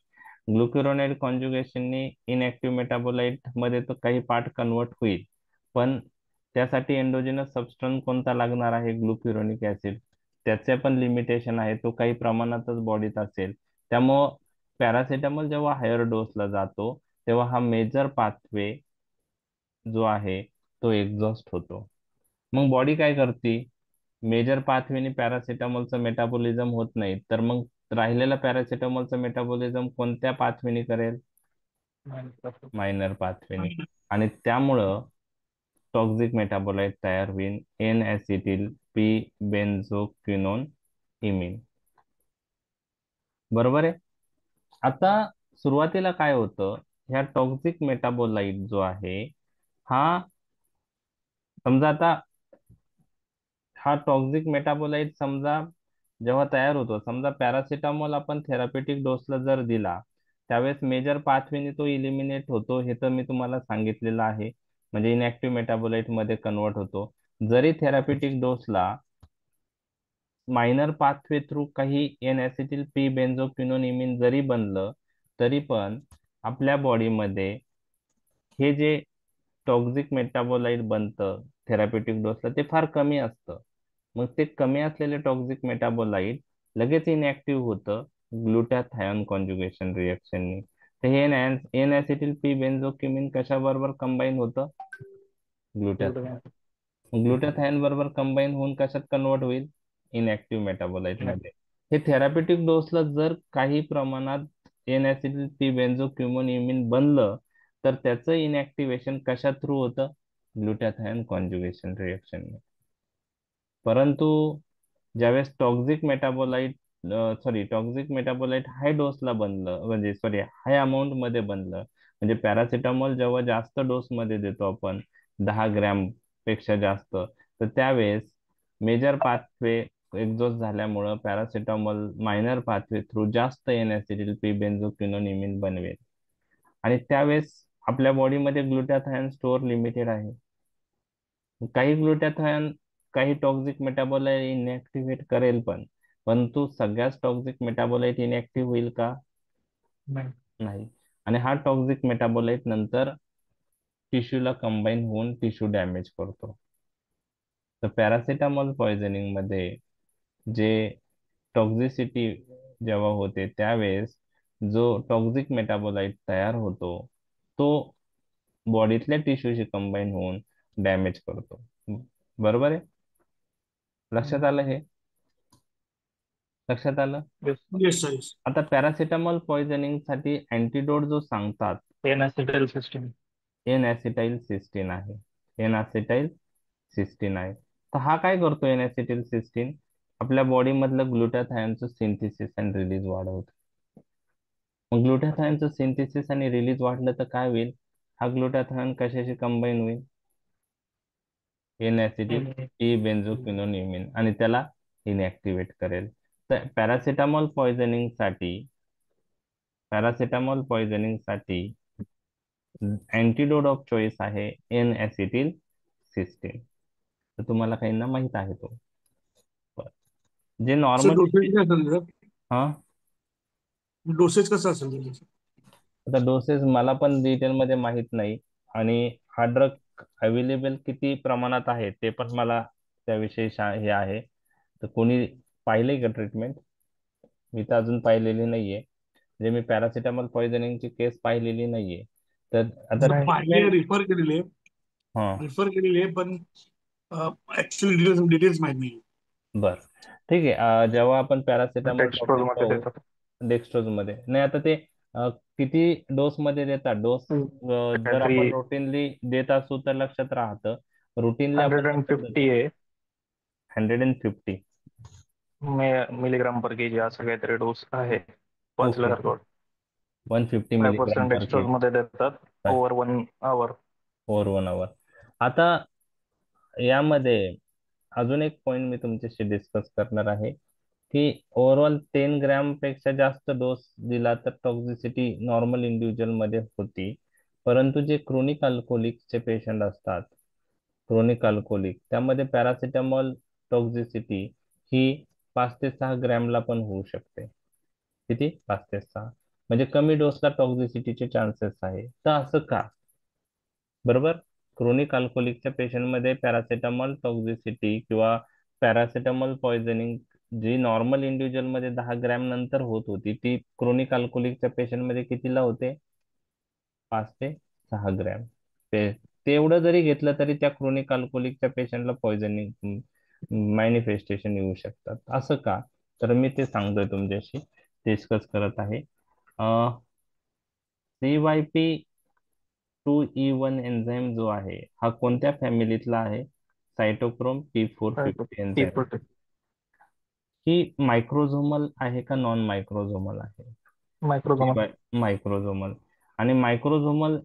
Speaker 1: ग्लुक्युरोनाइड कॉन्जुगेशननी इनएक्टिव्ह मेटाबोलाइट मध्ये तो काही पार्ट कन्वर्ट होईल. पण त्यासाठी एंडोजिनस सबस्टन्स कोणता लागणार आहे? ग्लुक्युरोनिक ऍसिड. त्याचे पण लिमिटेशन आहे. तो काही प्रमाणातच बॉडीत असेल. त्यामुळं पॅरासिटामॉल जेव्हा हायर डोसला जातो तेव्हा हा मेजर पाथवे जो आहे तो एक्झॉस्ट होतो. मग बॉडी काय करते? मेजर पाथवेने पॅरासिटामॉलचं मेटाबॉलिझम होत नाही, तर मग राहिलेला पॅरासिटामॉलचं मेटाबॉलिझम कोणत्या पाथवेने करेल? ग्लुक्युरोनिक ऍसिड. ग्लुक्युरोनिक ऍसिड मायनर पाथवेने, आणि त्यामुळं टॉक्सिक मेटाबोलाइट तयार होईल एन ऍसिटिल पी बेन्झोक्विनोन इमिन. बरोबर आहे. आता सुरुवातीला काय होतं, ह्या टॉक्सिक मेटाबोलाइट जो आहे हा, समजा आता हा टॉक्सिक मेटाबोलाइट समजा जेव्हा तयार होतो, समजा पॅरासिटामॉल आपण थेरापेटिक डोसला जर दिला, त्यावेळेस मेजर पाथवेने तो इलिमिनेट होतो, हे तर मी तुम्हाला सांगितलेलं आहे. म्हणजे इनॅक्टिव्ह मेटाबोलाइट मध्ये कन्वर्ट होतो. जरी थेरापेटिक डोसला मायनर पाथवे थ्रू काही एन ऍसिटिल पी बेन्झोक्विनोन जरी बनलं, तरी पण आपल्या बॉडीमध्ये हे जे टॉक्सिक मेटाबोलाइट बनतं थेरापेटिक डोसला, ते फार कमी असतं. मग ते कमी असलेले टॉक्सिक मेटाबोलाइट लगेच इनॅक्टिव्ह होतं ग्लुटाथायोन कॉन्जुगेशन रिएक्शननी. तर हे एन ऍसिटिल पी बेन्झोक्विमिन कशाबरोबर कंबाईन होतं? ग्लुटाथायोन. ग्लुटाथायोन बरोबर कंबाईन होऊन कशात कन्वर्ट होईल? इनॅक्टिव्ह मेटाबोलाइट मध्ये. हे थेरापेटिक डोसला जर काही प्रमाणात एन ऍसिटिल पी बेन्झोक्विमोन बनलं, तर त्याचं इनॅक्टिव्हेशन कशा थ्रू होतं? ग्लुटाथायोन कॉन्जुगेशन रिएक्शनने. परंतु ज्यावेळेस टॉक्सिक मेटाबोलाइट हाय डोसला बनलं, म्हणजे सॉरी हाय अमाऊंट मध्ये बनलं, म्हणजे पॅरासिटामॉल जेव्हा जास्त डोस मध्ये देतो आपण, 10 ग्रॅम पेक्षा जास्त, तर त्यावेळेस मेजर पाथवे एक्झॉस्ट झाल्यामुळं पॅरासिटामॉल मायनर पाथवे थ्रू जास्त एन ऍसिटिल पी बेन्झोक्विनोन बनवेल, आणि त्यावेळेस आपल्या बॉडीमध्ये ग्लुटाथायोन स्टोअर लिमिटेड आहे. काही ग्लुटाथायोन काही टॉक्सिक मेटाबोलाइट इनऍक्टिव्हेट करेल, पण परंतु सगळ्याच टॉक्सिक मेटाबोलाइट इनऍक्टिव्ह होईल का? नाही. आणि हा टॉक्सिक मेटाबोलाइट नंतर टिश्यूला कंबाईन होऊन टिश्यू डॅमेज करतो. तर पॅरासिटामॉल पॉइझनिंग मध्ये जे टॉक्झिसिटी जेव्हा होते, त्यावेळेस जो टॉक्सिक मेटाबोलाइट तयार होतो, तो बॉडीतल्या टिश्यूशी कंबाईन होऊन डॅमेज करतो. बरोबर आहे? लक्षात आलं हे? लक्षात आलं?
Speaker 4: Yes, sir. Yes.
Speaker 1: आता पॅरासिटामॉल पॉइझनिंग साठी अँटीडोट जो सांगतात,
Speaker 2: एन सिस्टीम.
Speaker 1: एन ऍसिटाइल सिस्टीन आहे. एन ऍसिटाइल सिस्टीन आहे. तर हा काय करतो? एन ऍसिटाइल सिस्टीन आपल्या बॉडी मधलं ग्लुटाथायोनचं सिंथेसिस आणि रिलीज वाढवतो. मग ग्लुटाथायोनचं सिंथेसिस आणि रिलीज वाढलं तर काय होईल? हा ग्लुटाथायोन कशाशी कंबाईन होईल? एन ऍसिटिल ई बेन्झोक्विनोन आणि त्याला इनॅक्टिव्हेट करेल. तर पॅरासिटामॉल पॉइझनिंग साठी अँटीडोट ऑफ चॉईस आहे एन ऍसिटिल सिस्टीन. तर तुम्हाला काहींना माहित आहे तो. बरं. जे
Speaker 4: सर
Speaker 1: नॉर्मल,
Speaker 4: डोसेज काय असेल सर?
Speaker 1: हा,
Speaker 4: डोसेज कसं असेल त्याचं?
Speaker 1: आता डोसेस मला पण डिटेल मध्ये माहित नाही, आणि हा ड्रग अवेलेबल किती प्रमाणात आहे ते पण मला त्याविषयी हे आहे. तर कोणी पाहिलंय का ट्रीटमेंट? मी तर अजून पाहिलेली नाहीये. म्हणजे मी पॅरासिटामॉल पॉइझनिंगची केस पाहिलेली नाहीये. तर आता
Speaker 4: सर पाहिले,
Speaker 1: ट्रीटमेंट, हा,
Speaker 4: रिफर केलेले, पण ऍक्च्युअली डिटेल्स माहित नाही.
Speaker 1: बर, ठीक आहे. जेव्हा आपण पॅरासिटामॉल
Speaker 2: टेक्स्ट्रोल
Speaker 1: टॉपिक
Speaker 2: मध्ये
Speaker 1: पाहू,
Speaker 2: देतात.
Speaker 1: डेक्स्ट्रोज मध्ये नाही. आता ते किती डोस मध्ये देतात? डोस जर
Speaker 2: काहीतरी
Speaker 1: आपण रुटीनली देत असू तर लक्षात राहतं. रुटीनली आपण नसेल तर
Speaker 2: 150 आहे
Speaker 1: 150.
Speaker 2: मिलीग्राम पर केजी असं काहीतरी डोस आहे. वाचलं
Speaker 1: ओके.
Speaker 2: सारखं.
Speaker 1: 150 मिलीग्राम
Speaker 2: 5%
Speaker 1: पर
Speaker 2: एक्स्ट्रोल
Speaker 1: केजी
Speaker 2: मध्ये देतात ओव्हर 1 आवर.
Speaker 1: ओव्हर 1 आवर. आता यामध्ये अजून एक पॉइंट मी तुमच्याशी डिस्कस करणार आहे, की ओव्हरऑल 10 ग्रॅम पेक्षा जास्त डोस दिला तर टॉक्झिसिटी नॉर्मल इंडिव्हिज्युअल मध्ये होती. परंतु जे क्रोनिक अल्कोहोलिकचे पेशंट असतात, क्रोनिक अल्कोहोलिक, त्यामध्ये पॅरासिटामॉल टॉक्झिसिटी ही 5 ते 6 ग्रॅमला पण होऊ शकते. किती? 5 ते 6. म्हणजे कमी डोसला टॉक्झिसिटीचे चान्सेस आहे. तर असं का? बरोबर. क्रोनिक अल्कोहोलिकच्या पेशंटमध्ये पॅरासिटामॉल टॉक्झिसिटी किंवा पॅरासिटामॉल पॉइझनिंग जी नॉर्मल इंडिव्हिज्युअल मध्ये 10 ग्रॅम नंतर होत होती, ती क्रोनिक अल्कोहोलिकच्या पेशंटमध्ये कितीला होते? 5 ते 6 ग्रॅम. ते तेवढं जरी घेतलं तरी त्या क्रोनिक अल्कोहोलिकच्या पेशंटला पॉइझनिंग मॅनिफेस्टेशन येऊ शकतात. असं का? तर मी ते सांगतोय तुमच्याशी, डिस्कस करत आहे. CYP2E1 एन्झाईम जो आहे हा कोणत्या फॅमिलीतला आहे? सायटोक्रोम P450 एन्झाईम. ही मायक्रोझोमल आहे का नॉन मायक्रोझोमल आहे?
Speaker 2: मायक्रोझोमल.
Speaker 1: मायक्रोझोमल. आणि मायक्रोझोमल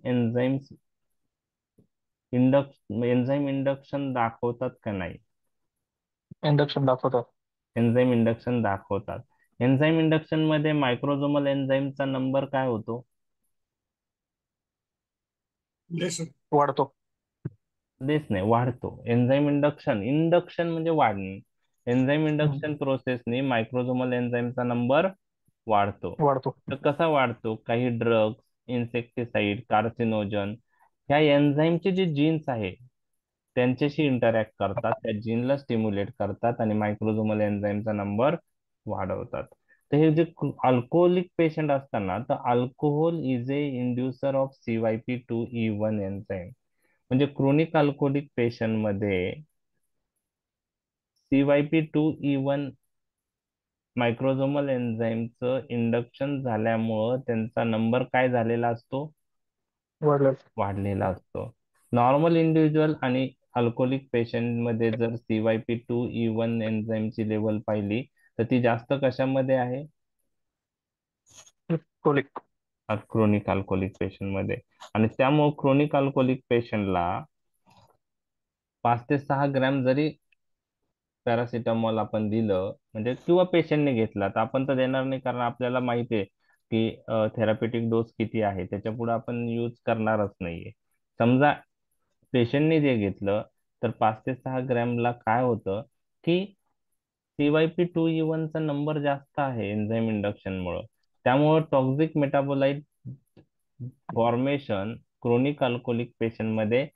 Speaker 1: एन्झाईम इंडक्शन दाखवतात का नाही?
Speaker 2: इंडक्शन दाखवतात.
Speaker 1: एन्झाईम इंडक्शन दाखवतात. एन्झाईम इंडक्शन मध्ये मायक्रोझोमल एन्झाईमचा नंबर काय होतो?
Speaker 4: Yes, sir.
Speaker 2: वाढतो.
Speaker 1: देच नाही, वाढतो. एन्झाईम इंडक्शन इंडक्शन म्हणजे वाढणे. एन्झाईम
Speaker 2: हम्म.
Speaker 1: इंडक्शन प्रोसेसने मायक्रोझोमल एन्झाईमचा नंबर वाढतो.
Speaker 2: वाढतो.
Speaker 1: तर कसा वाढतो? काही ड्रग्स, इन्सेक्टिसाइड, कार्सिनोजन ह्या एन्झाईमचे जे जीन्स आहे त्यांच्याशी इंटरॅक्ट करतात, त्या जीनला स्टिम्युलेट करतात आणि मायक्रोझोमल एन्झाईमचा नंबर वाढवतात. तर हे जे अल्कोहोलिक पेशंट असताना, तर alcohol is a inducer of CYP2E1 enzyme. म्हणजे क्रोनिक अल्कोहोलिक पेशंट मध्ये CYP2E1 मायक्रोझोमल एन्झाईमचं इंडक्शन झाल्यामुळं त्यांचा नंबर काय झालेला असतो?
Speaker 2: वाढलं.
Speaker 1: वाढलेला असतो. नॉर्मल इंडिव्हिज्युअल आणि अल्कोहोलिक पेशंट मध्ये जर CYP2E1 एन्झाईमची लेवल पाहिली तर ती जास्त कशामध्ये आहे?
Speaker 2: कोलिक.
Speaker 1: क्रोनिक अल्कोहोलिक पेशंट मध्ये. आणि त्यामुळे क्रोनिक अल्कोहोलिक पेशंटला 5 ते 6 ग्रॅम जरी पॅरासिटामॉल आपण दिलं म्हणजे किंवा पेशंटने घेतला तर आपण तर देणार नाही, कारण आपल्याला माहिती आहे की थेरापेटिक डोस किती आहे, त्याच्या पुढे आपण यूज करणारच नाहीये. समजा पेशंटने जे घेतलं तर 5 ते 6 ग्रॅमला काय होतं की CYP2E1 चा नंबर जास्त आहे एन्झाईम इंडक्शन मुळे. त्यामुळे toxic metabolite formation chronic alcoholic patient मध्ये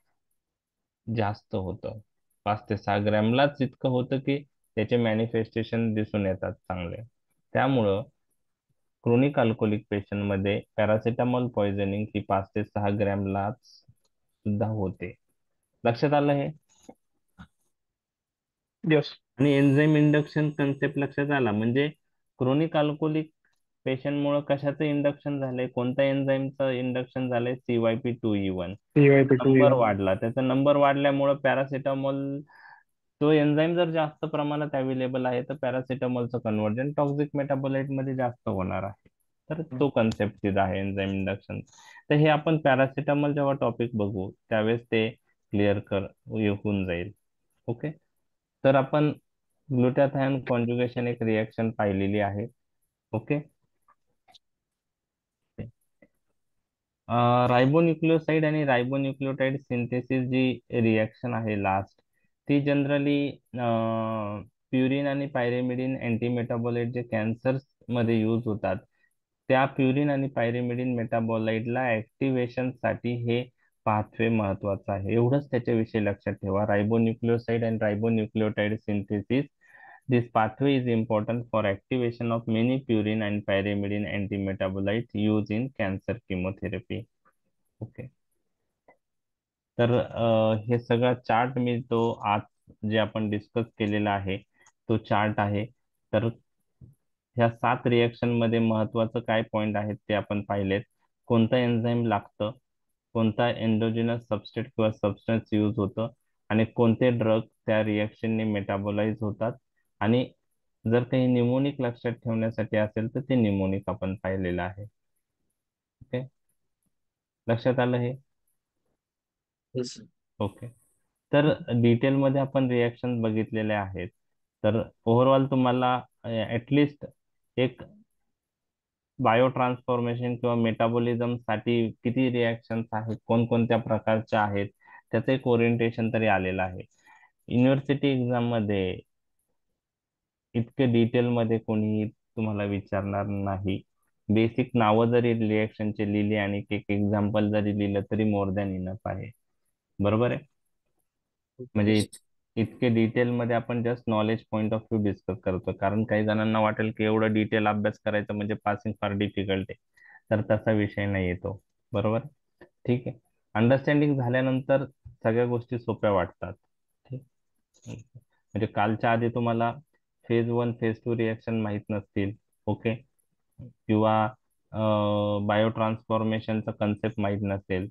Speaker 1: जास्त होतं. 5 ते 6 ग्रॅमलाच इतकं होतं की त्याचे मॅनिफेस्टेशन दिसून येतात चांगले. त्यामुळं क्रोनिक अल्कोहोलिक पेशंट मध्ये पॅरासिटामॉल पॉइझनिंग ही 5 ते 6 ग्रॅमलाच सुद्धा होते. लक्षात आलं हे?
Speaker 2: यस.
Speaker 1: आणि एन्झाईम इंडक्शन कन्सेप्ट लक्षात आला म्हणजे क्रोनिक अल्कोहोलिक पेशंट मुळे कशाचं इंडक्शन झालंय? कोणत्या एन्झाईमचं इंडक्शन झालंय? CYP2E1.
Speaker 2: CYP2
Speaker 1: number
Speaker 2: even.
Speaker 1: वाढला, त्याचा नंबर वाढल्यामुळे पॅरासिटामॉल, तो एन्झाईम जर जास्त प्रमाणात अवेलेबल आहे तर पॅरासिटामॉलचं कन्व्हर्जन टॉक्सिक मेटाबोलाइट मध्ये जास्त होणार आहे. तर तो कन्सेप्ट तिथं आहे एन्झाईम इंडक्शन. तर हे आपण पॅरासिटामॉल जेव्हा टॉपिक बघू त्यावेळेस ते क्लिअर होऊन जाईल. ओके. तर आपण ग्लुटाथायन कॉन्जुगेशन एक रिएक्शन पाहिलेली आहे. ओके. रायबोन्यूक्लियोसाइड आणि रायबोन्यूक्लियोटाइड सिंथेसिस जी रिएक्शन आहे लास्ट, ती जनरली प्युरिन आणि पायरिमिडिन अँटीमेटाबोलाइट जे कॅन्सर मध्ये यूज होतात, त्या प्युरिन आणि पायरिमिडिन मेटाबोलाइटला ऍक्टिव्हेशन साठी हे पाथवे महत्वाचं आहे. एवढंच त्याच्याविषयी लक्षात ठेवा. Ribonucleoside and ribonucleotide synthesis, this pathway is important for activation of many purine and pyrimidine antimetabolites used in cancer chemotherapy. Okay. तर हे सगळा चार्ट मी तो आज जे आपण डिस्कस केलेला आहे तो चार्ट आहे. तर ह्या 7 रिएक्शन मध्ये महत्वाचं काय पॉइंट आहेत ते आपण पाहिलेत. कोणतं एन्झाईम लागतं, कोणता एन्डोजिनस सबस्टेट किंवा सबस्टन्स यूज होतं, आणि कोणते ड्रग त्या रिएक्शनने मेटाबोलाइज होतात, आणि जर काही निमोनिक लक्षात ठेवण्यासाठी असेल तर ते निमोनिक आपण पाहिलेलं आहे. ओके. लक्षात आलं हे?
Speaker 4: Yes, sir.
Speaker 1: ओके. तर डिटेलमध्ये आपण रिएक्शन बघितलेले आहेत. तर ओव्हरऑल तुम्हाला ऍटलिस्ट एक बायो ट्रान्सफॉर्मेशन किंवा मेटाबॉलिझम साठी किती रिएक्शन्स आहेत, कोणकोणत्या प्रकारच्या आहेत, त्याचं एक ओरिएंटेशन तरी आलेलं आहे. युनिव्हर्सिटी एक्झाम मध्ये इतके डिटेल मध्ये कोणीही तुम्हाला विचारणार नाही. बेसिक नावं जरी रिएक्शनचे लिहिले आणि एक एक्झाम्पल जरी लिहिलं तरी मोर दॅन इनफ आहे. बरोबर आहे? म्हणजे
Speaker 4: Yes.
Speaker 1: इतके डिटेल मध्ये आपण just knowledge point of view discuss करतो, कारण काही जणांना वाटेल की एवढं डिटेल अभ्यास करायचं म्हणजे पासिंग फार डिफिकल्ट आहे. तर तसा विषय नाही येतो. बरोबर. ठीक आहे. अंडरस्टँडिंग झाल्यानंतर सगळ्या गोष्टी सोप्या वाटतात. ठीक. म्हणजे कालच्या आधी तुम्हाला फेज 1 फेज 2 रिएक्शन माहित नसतील. ओके. किंवा बायो ट्रान्सफॉर्मेशनचा कन्सेप्ट माहीत नसेल,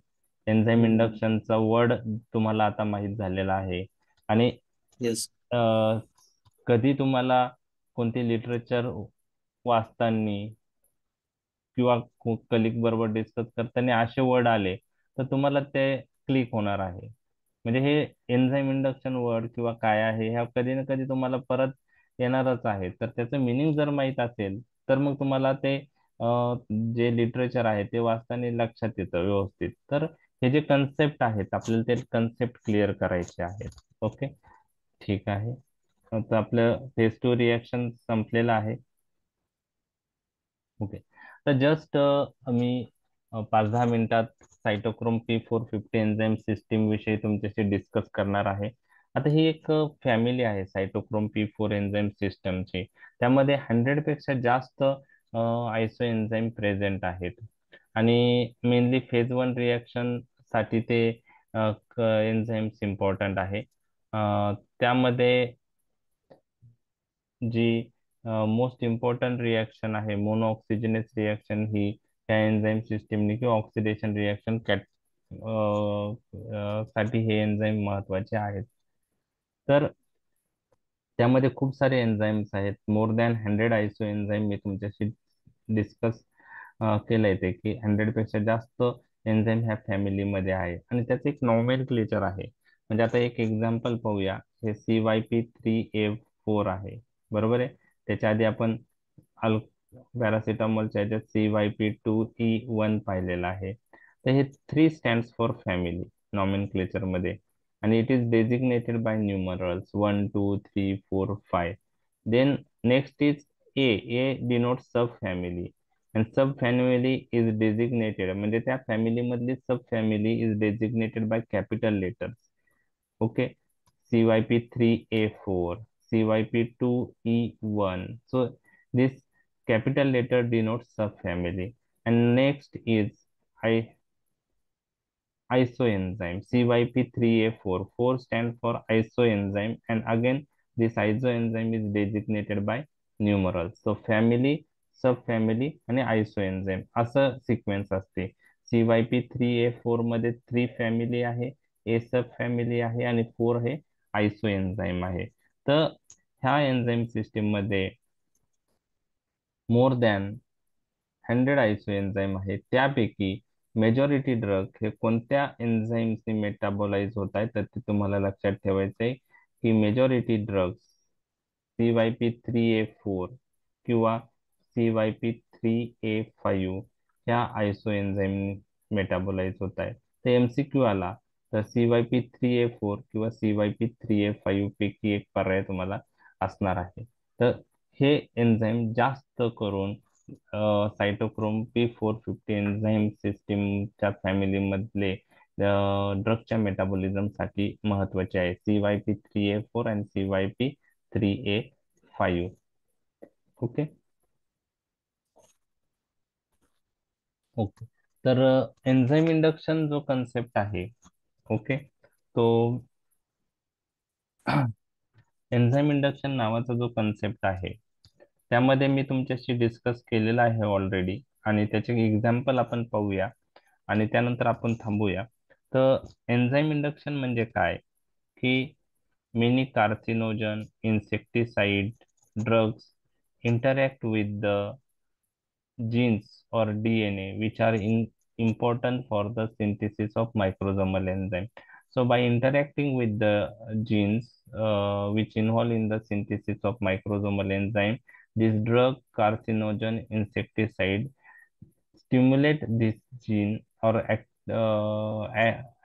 Speaker 1: एन्झाईम इंडक्शनचा वर्ड तुम्हाला आता माहीत झालेला आहे, आणि
Speaker 4: Yes.
Speaker 1: अ, कधी तुम्हाला कोणते लिटरेचर वाचताना किंवा कलिक बरोबर डिस्कस करताना असे वर्ड आले, तर तुम्हाला ते क्लिक होणार आहे. म्हणजे हे एन्झाईम इंडक्शन वर्ड किंवा काय आहे, ह्या कधी ना कधी तुम्हाला परत येणारच आहे. तर त्याचं मिनिंग जर माहीत असेल, तर मग तुम्हाला ते जे लिटरेचर आहे ते वाचताना लक्षात येतं व्यवस्थित. तर हे जे कन्सेप्ट आहेत, आपल्याला ते कन्सेप्ट क्लिअर करायचे आहेत. ओके, ठीक आहे. आता आपलं फेज टू रिॲक्शन संपलेलं आहे. ओके, तर जस्ट मी 5-10 मिनिटात सायटोक्रोम P450 एन्झाईम सिस्टीम विषयी तुमच्याशी डिस्कस करणार आहे. आता ही एक फॅमिली आहे सायटोक्रोम P4 एन्झाईम सिस्टमची. त्यामध्ये 100 पेक्षा जास्त आयसो एन्झाईम प्रेझेंट आहेत, आणि मेनली फेज 1 रिॲक्शन साठी ते एन्झाईम्स इम्पॉर्टंट आहे. त्यामध्ये जी मोस्ट इम्पॉर्टंट रिॲक्शन आहे, मोनो ऑक्सिजनेस रिॲक्शन, ही त्या एन्झाईम सिस्टीमने किंवा ऑक्सिडेशन रिॲक्शन साठी हे एन्झाईम महत्वाचे आहेत. तर त्यामध्ये खूप सारे एन्झाईम्स आहेत. मोर दॅन 100 आयसो एन्झाईम मी तुमच्याशी डिस्कस केलंय, ते की 100 पेक्षा जास्त एन्झाईम ह्या फॅमिलीमध्ये आहे, आणि त्याचं एक नॉमेनक्लेचर आहे. म्हणजे आता एक एक्झाम्पल पाहूया. हे CYP3A4 आहे, बरोबर आहे. त्याच्या आधी आपण अल पॅरासिटामॉलच्या ह्याच्यात CYP2E1 पाहिलेला आहे. तर हे 3 स्टँड्स फॉर फॅमिली नॉमेनक्लेचर मध्ये, आणि it is designated by numerals 1 2 3 4 5. Then next is A. A denote sub family, and sub family is designated, म्हणजे त्या फॅमिली मधली sub family is designated by capital letters. Okay, CYP3A4, CYP2E1. So this capital letter denotes subfamily. And next is I isoenzyme, CYP3A4. 4 stand for isoenzyme, and again this isoenzyme is designated by numerals. So family, सबफॅमिली आणि आयसोएन्झाईम असं sequence असते. CYP3A4 मध्ये 3 family आहे, ए सब family आहे, आणि 4 हे आयसोएन्झाईम आहे. तर ह्या एन्झाईम सिस्टीम मध्ये मोर दॅन 100 आयसोएन्झाईम आहे. त्यापैकी मेजॉरिटी ड्रग हे कोणत्या एन्झाईम्सनी मेटाबोलाइज होत आहेत, तर ते तुम्हाला लक्षात ठेवायचं आहे की मेजॉरिटी ड्रग्स CYP3A4 किंवा CYP3A5 ह्या आयसोएन्झाईम मेटाबोलाइज होत आहे. तर MCQ आला तर CYP3A4 किंवा CYP3A5 पैकी एक पर्याय तुम्हाला असणार आहे. तर हे एन्झाईम जास्त करून सायटोक्रोम P450 एन्झाईम सिस्टीमच्या फॅमिलीमधले ड्रगच्या मेटाबॉलिझमसाठी महत्वाचे आहे, CYP3A4 आणि CYP3A5. Okay, okay. तर एन्झाईम इंडक्शन जो कन्सेप्ट आहे, ओके, तो एन्झाईम इंडक्शन नावाचा जो कन्सेप्ट आहे, त्यामध्ये मी तुमच्याशी डिस्कस केलेला आहे ऑलरेडी, आणि त्याचे एक्झाम्पल आपण पाहूया, आणि त्यानंतर आपण थांबूया. तर एन्झाईम इंडक्शन म्हणजे काय, की many carcinogen insecticide drugs interact with the genes or DNA which are important for the synthesis of microsomal enzyme. So by interacting with the genes which involve in the synthesis of microsomal enzyme, this drug carcinogen insecticide stimulate this gene or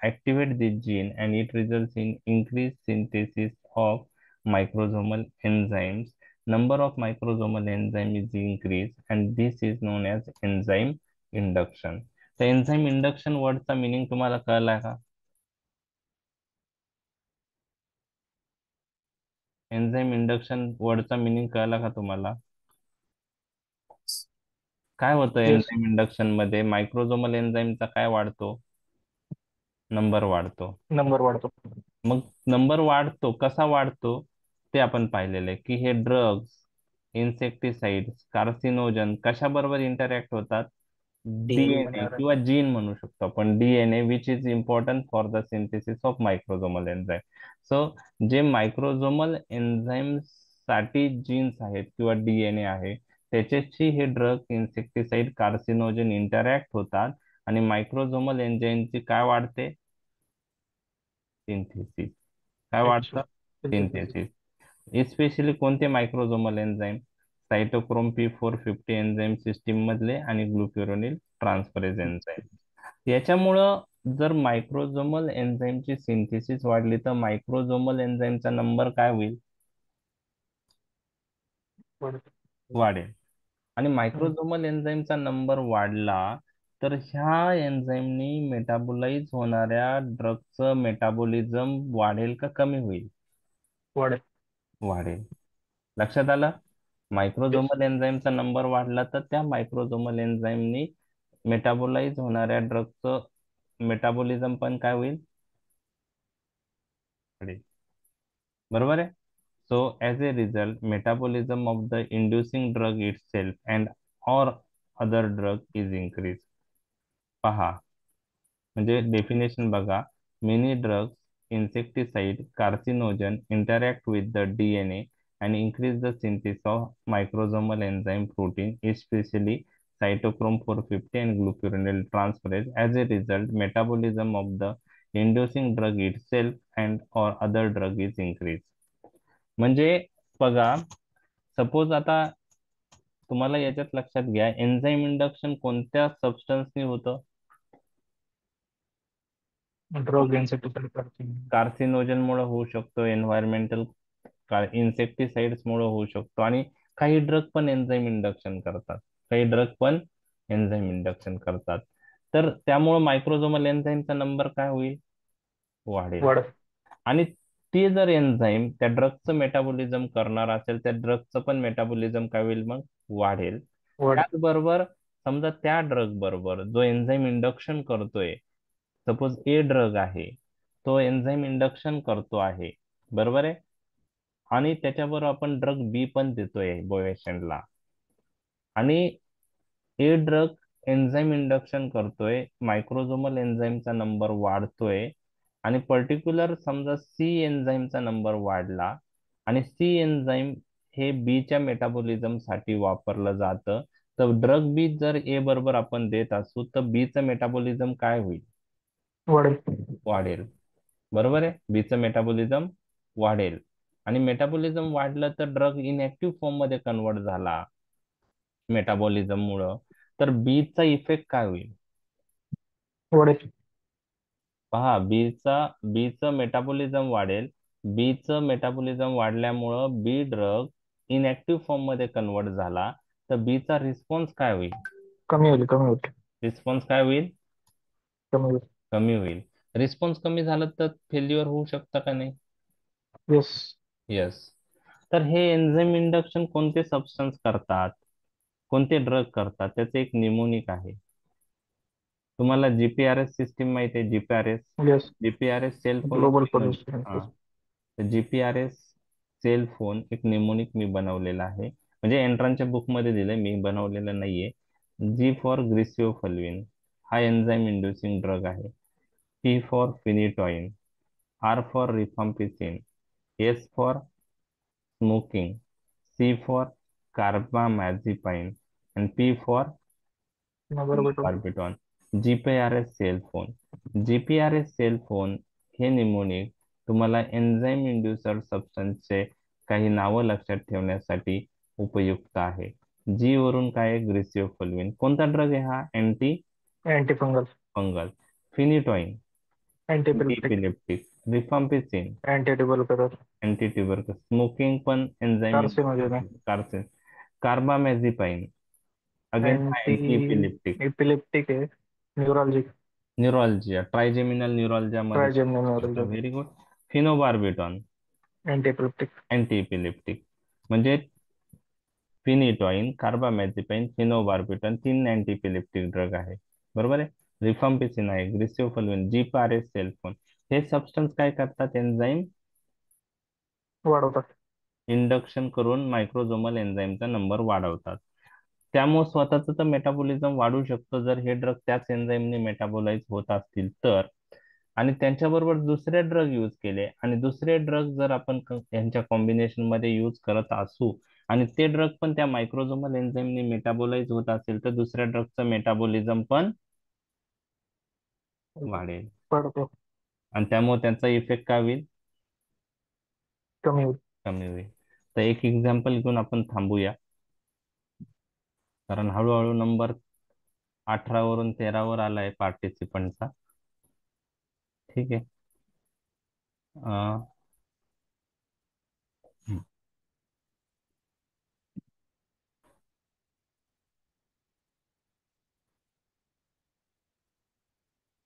Speaker 1: activate this gene, and it results in increased synthesis of microsomal enzymes. Number of microsomal enzyme is increased, and this is known as enzyme induction. तर enzyme induction वर्डचा meaning तुम्हाला कळला का? Enzyme induction वर्डचा meaning कळला का तुम्हाला? काय होतं
Speaker 2: yes.
Speaker 1: Enzyme induction मध्ये? मायक्रोझोमल एन्झाईमचा काय वाढतो? नंबर वाढतो.
Speaker 2: नंबर वाढतो.
Speaker 1: मग नंबर वाढतो, कसा वाढतो ते आपण पाहिलेलं आहे, की हे ड्रग्स, इन्सेक्टिसाइड्स, कार्सिनोजन कशा बरोबर इंटरॅक्ट होतात? डीएनए किंवा जीन म्हणू शकतो आपण, DNA which is important for the synthesis of microsomal enzyme. So जे मायक्रोझोमल एन्झाईम साठी जीन्स आहेत किंवा डीएनए आहे, त्याच्याशी हे ड्रग इन्सेक्टिसाइड कार्सिनोजन इंटरॅक्ट होतात आणि मायक्रोझोमल एन्झाईमची काय वाढते? सिंथेसिस. काय वाढतं? सिंथेसिस. इस्पेशली कोणते मायक्रोझोमल एन्झाईम? सायटोक्रोम P450 एन्झाईम सिस्टीम मधले आणि ग्लुक्युरोनिल ट्रान्सफरेज एन्झाईम. याच्यामुळं जर मायक्रोझोमल एन्झाईमची सिंथेसिस वाढली तर मायक्रोझोमल एन्झाईमचा नंबर काय होईल? वाढेल. आणि मायक्रोझोमल एन्झाईमचा नंबर वाढला तर ह्या एन्झाईमनी मेटाबोलाइज होणाऱ्या ड्रगचं मेटाबोलिझम वाढेल का कमी होईल?
Speaker 2: वाढेल.
Speaker 1: वाढेल. लक्षात आलं? मायक्रोझोमल एन्झाईमचा नंबर वाढला तर त्या मायक्रोझोमल एन्झाईमनी मेटाबोलाइज होणाऱ्या ड्रगचं मेटाबोलिझम पण काय होईल? वाढेल. बरोबर आहे. So as a result metabolism of the inducing drug itself and or other drug is increase. पहा, म्हणजे डेफिनेशन बघा. Many drugs, insecticide, carcinogen interact with the DNA and increase the synthesis of microsomal enzyme protein, especially cytochrome 450 and glucuronidase transferase. As a result, metabolism of the inducing drug itself and or other drug is increased. म्हणजे बघा, suppose आता तुम्हाला याच्यात लक्षात घ्या, enzyme induction कोणत्या सबस्टन्सनी होतं?
Speaker 2: Drug insecticide.
Speaker 1: Carcinogen मुळे होऊ शकतो, एन्व्हायरमेंटल इन्सेक्टिसाइड्स मुळे होऊ शकतो, आणि काही ड्रग पण एन्झाईम इंडक्शन करतात. काही ड्रग पण एन्झाईम इंडक्शन करतात. तर त्यामुळे मायक्रोझोमल एन्झाईमचा नंबर काय होईल? वाढेल. आणि ते जर एन्झाईम त्या ड्रगचं मेटाबोलिझम करणार असेल, त्या ड्रगचं पण मेटाबोलिझम काय होईल? मग वाढेल. त्याचबरोबर समजा त्या ड्रग बरोबर जो एन्झाईम इंडक्शन करतोय, सपोज ए ड्रग आहे, तो एन्झाईम इंडक्शन करतो आहे, बरोबर आहे, आणि त्याच्याबरोबर आपण ड्रग बी पण देतोय पेशंटला, आणि ए ड्रग एन्झाईम इंडक्शन करतोय, मायक्रोझोमल एन्झाईमचा नंबर वाढतोय, आणि पर्टिक्युलर समजा सी एन्झाईमचा नंबर वाढला, आणि सी एन्झाईम हे बीच्या मेटाबोलिझम साठी वापरलं जातं, तर ड्रग बी जर ए बरोबर आपण देत असू तर बीचं मेटाबोलिझम काय होईल? वाढेल. बरोबर आहे. बीचं मेटाबोलिझम वाढेल, आणि मेटाबोलिझम वाढलं तर ड्रग इनएक्टिव्ह फॉर्म मध्ये कन्वर्ट झाला मेटाबॉलिझम मुळे, तर बीचा इफेक्ट काय होईल?
Speaker 2: वाढेल.
Speaker 1: पहा, बीचं मेटाबॉलिझम वाढेल. बीचं मेटाबॉलिझम वाढल्यामुळं बी ड्रग इनएक्टिव्ह फॉर्म मध्ये कन्वर्ट झाला, तर बीचा रिस्पॉन्स काय होईल?
Speaker 2: कमी होईल.
Speaker 1: रिस्पॉन्स काय होईल?
Speaker 2: कमी होईल.
Speaker 1: कमी होईल. रिस्पॉन्स कमी झालं तर फेल्युअर होऊ शकतं का नाही?
Speaker 2: येस.
Speaker 1: येस. तर हे एन्झाईम इंडक्शन कोणते सबस्टन्स करतात, कोणते ड्रग करतात? त्याचे एक निमोनिक आहे. तुम्हाला जीपीआरएस सिस्टीम माहिती आहे? GPRS.
Speaker 2: Yes.
Speaker 1: GPRS cell phone
Speaker 2: global
Speaker 1: हा.
Speaker 2: पोझिशन.
Speaker 1: तर जीपीआरएस सेल फोन एक निमोनिक मी बनवलेला आहे, म्हणजे एंट्रांच्या बुक मध्ये दिलंय, मी बनवलेलं नाहीये. जी फॉर ग्रिसिओफल्विन हा एन्झाईम इंड्युसिंग ड्रग आहे. P for phenytoin, R for rifampicin, S for smoking, C for carbamazepine, and P for barbitone. GPRS cell phone. GPRS cell phone हे निमोनिक तुम्हाला एन्झाईम इंड्युसर सबस्टन्सचे काही नावं लक्षात ठेवण्यासाठी उपयुक्त आहे. जी वरून काय? ग्रिसिओफल्विन. कोणता ड्रग आहे हा?
Speaker 2: Anti
Speaker 1: fungal. Phenytoin epileptic. Rifampicin
Speaker 2: anti
Speaker 1: antituberculous. Smoking पण एन्झाईम कार्सिन. Carbamazepine again anti epileptic.
Speaker 2: Epileptic आहे.
Speaker 1: न्यूरोलजिया, ट्रायजेमिनल न्यूरोलजिया मध्ये. Very good. Phenobarbitone anti epileptic. म्हणजे phenytoin, carbamazepine, phenobarbitone 3 anti epileptic drug आहे. बरोबर आहे. रिफाम्पिसिन आहे, ग्रिसिओफल्विन, जीपीआरएस सेल फोन. हे सबस्टन्स काय करतात? एन्झाईम
Speaker 2: वाढवतात.
Speaker 1: इंडक्शन करून मायक्रोझोमल एन्झाईमचा नंबर वाढवतात. त्यामुळे स्वतःच तर मेटाबॉलिझम वाढू शकतो जर हे ड्रग त्याच एन्झाईमने मेटाबोलाइज होत असतील तर. आणि त्यांच्याबरोबर दुसरे ड्रग यूज केले आणि दुसरे ड्रग जर आपण यांच्या कॉम्बिनेशन मध्ये यूज करत असू आणि ते ड्रग पण त्या मायक्रोझोमल एन्झाईमने मेटाबोलाइज होत असेल तर दुसऱ्या ड्रगचं मेटाबॉलिझम पण वाढेल
Speaker 2: पडतो.
Speaker 1: आणि त्यामुळे त्यांचा इफेक्ट काय होईल?
Speaker 2: कमी होईल.
Speaker 1: कमी होईल. तर एक एक्झाम्पल घेऊन आपण थांबूया कारण हळूहळू नंबर 18 वरून 13 वर आलाय पार्टिसिपंटचा. ठीक आहे.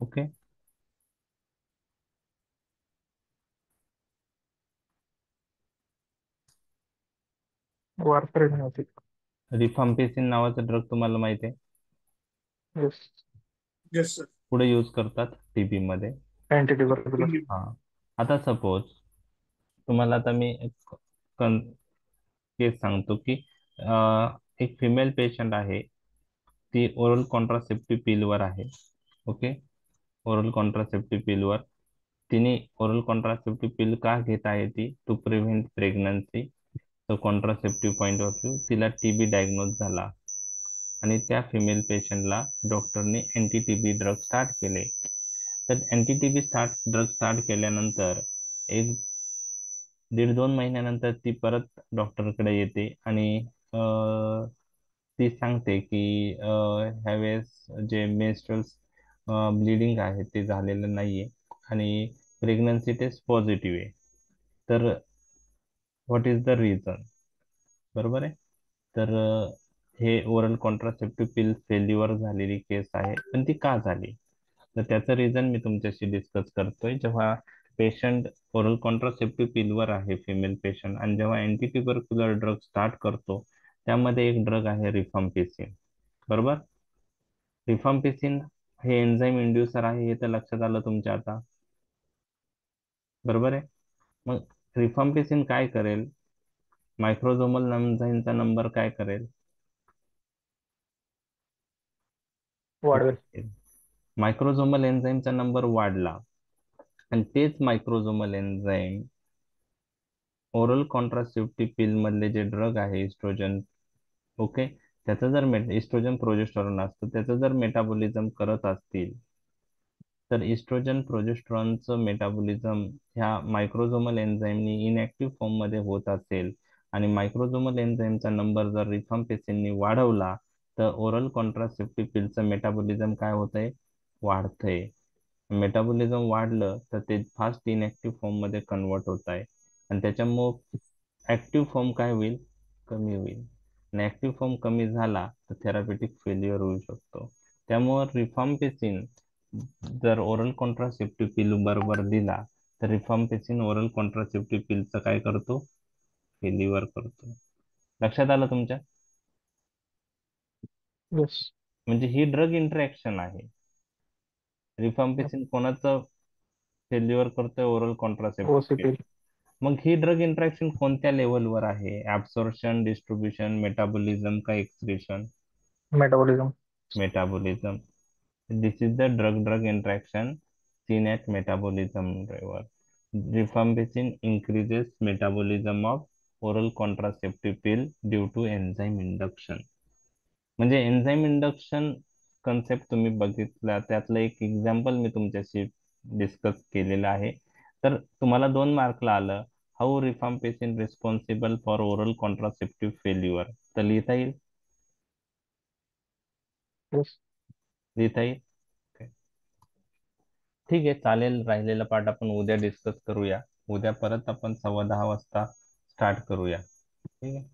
Speaker 1: ओके.
Speaker 2: वारफेरिन होती.
Speaker 1: रिफाम्पिसिन नावाचा ड्रग तुम्हाला माहिती आहे?
Speaker 2: येस.
Speaker 4: Yes, sir.
Speaker 1: पुढे यूज करतात टीबी मध्ये.
Speaker 2: अँटी ट्युबरक्युलर.
Speaker 1: हा. आता सपोज तुम्हाला आता मी एक केस सांगतो की एक फिमेल पेशंट आहे. ती ओरल कॉन्ट्रासेप्टिव्ह पिलवर आहे. ओके. ओरल कॉन्ट्रासेप्टिव्ह पिलवर तिने ओरल कॉन्ट्रासेप्टिव्ह पिल का घेत आहे ती? To prevent pregnancy. तर कॉन्ट्रासेप्टिव्ह पॉईंट ऑफ व्ह्यू तिला टीबी डायग्नोज झाला आणि त्या फिमेल पेशंटला डॉक्टरने अँटी टीबी ड्रग स्टार्ट केले. तर अँटी टीबी ड्रग स्टार्ट केल्यानंतर एक 1.5-2 महिन्यानंतर ती परत डॉक्टरकडे येते आणि ती सांगते की ह्यावेळेस जे मेन्स्ट्रुअल ब्लिडिंग आहे ते झालेलं नाहीये आणि प्रेग्नन्सी टेस्ट पॉझिटिव्ह आहे. तर व्हॉट इज द रिझन? बरोबर आहे. तर हे ओरल कॉन्ट्रासेप्टिव्ह पिल फेल्युअर झालेली केस आहे. पण ती का झाली? तर त्याचं रिझन मी तुमच्याशी डिस्कस करतोय. जेव्हा पेशंट ओरल कॉन्ट्रासेप्टिव्ह पिलवर आहे फिमेल पेशंट आणि जेव्हा अँटी ट्युबरक्युलर ड्रग स्टार्ट करतो त्यामध्ये एक ड्रग आहे रिफाम्पिसिन. बरोबर. रिफाम्पिसिन हे एन्झाईम इंड्युसर आहे हे तर लक्षात आलं तुमच्या आता. बरोबर आहे. मग रिफाम्पिसिन काय करेल? मायक्रोझोमल एन्झाईमचा नंबर काय करेल?
Speaker 2: वाढवेल.
Speaker 1: मायक्रोझोमल एन्झाईमचा नंबर वाढला आणि तेच मायक्रोझोमल एन्झाईम ओरल कॉन्ट्रासेप्टिव्ह पिल मधले जे ड्रग आहे इस्ट्रोजन. ओके. त्याचं जर इस्ट्रोजन प्रोजेस्टेरॉन असतं त्याचं जर मेटाबॉलिझम करत असतील तर इस्ट्रोजन प्रोजेस्टेरॉनचं मेटाबॉलिझम ह्या मायक्रोझोमल एन्झाईमनी इनएक्टिव्ह फॉर्म मध्ये होत असेल आणि मायक्रोझोमल एन्झाईमचा नंबर जर रिफाम्पिसिननी वाढवला तर ओरल कॉन्ट्रासेप्टिव्ह पिलचं मेटाबॉलिझम काय होतंय? वाढतंय. मेटाबॉलिझम वाढलं तर ते फास्ट इनएक्टिव्ह फॉर्म मध्ये कन्वर्ट होत आहे आणि त्याच्यामुळं ऍक्टिव्ह फॉर्म काय होईल? कमी होईल. आणि ऍक्टिव्ह फॉर्म कमी झाला तर थेरापेटिक फेल्युअर होऊ शकतो. त्यामुळं रिफाम्पिसिन जर ओरल कॉन्ट्रासेप्टिव्ह पिल बरोबर दिला तर रिफाम्पिसिन ओरल कॉन्ट्रासेप्टिव्ह पिलचं काय करतो? फेल्युअर करतो. लक्षात आलं तुमच्या?
Speaker 2: येस.
Speaker 1: म्हणजे ही ड्रग इंटरॅक्शन आहे. रिफाम्पिसिन कोणाचं फेल्युअर करतोय? Oral contraceptive.
Speaker 2: ओसीपी.
Speaker 1: मग ही ड्रग इंटरॅक्शन कोणत्या लेवलवर आहे? ऍब्सॉर्प्शन, डिस्ट्रीब्युशन, मेटाबॉलिझम का excretion?
Speaker 2: Metabolism.
Speaker 1: Metabolism. This is the drug-drug interaction seen at metabolism level. Rifampicin increases metabolism of oral contraceptive pill due to enzyme induction. म्हणजे enzyme induction concept तुम्ही बघितला त्यातलं एक example मी तुमच्याशी डिस्कस केलेलं आहे. तर तुम्हाला 2 मार्कला आलं. How rifampicin responsible for oral contraceptive failure. तर लिहिता येईल?
Speaker 2: येस.
Speaker 1: लिहिता येईल. ठीक आहे. चालेल. राहिलेला पार्ट आपण उद्या डिस्कस करूया. उद्या परत आपण 10:15 वाजता स्टार्ट करूया. ठीक आहे.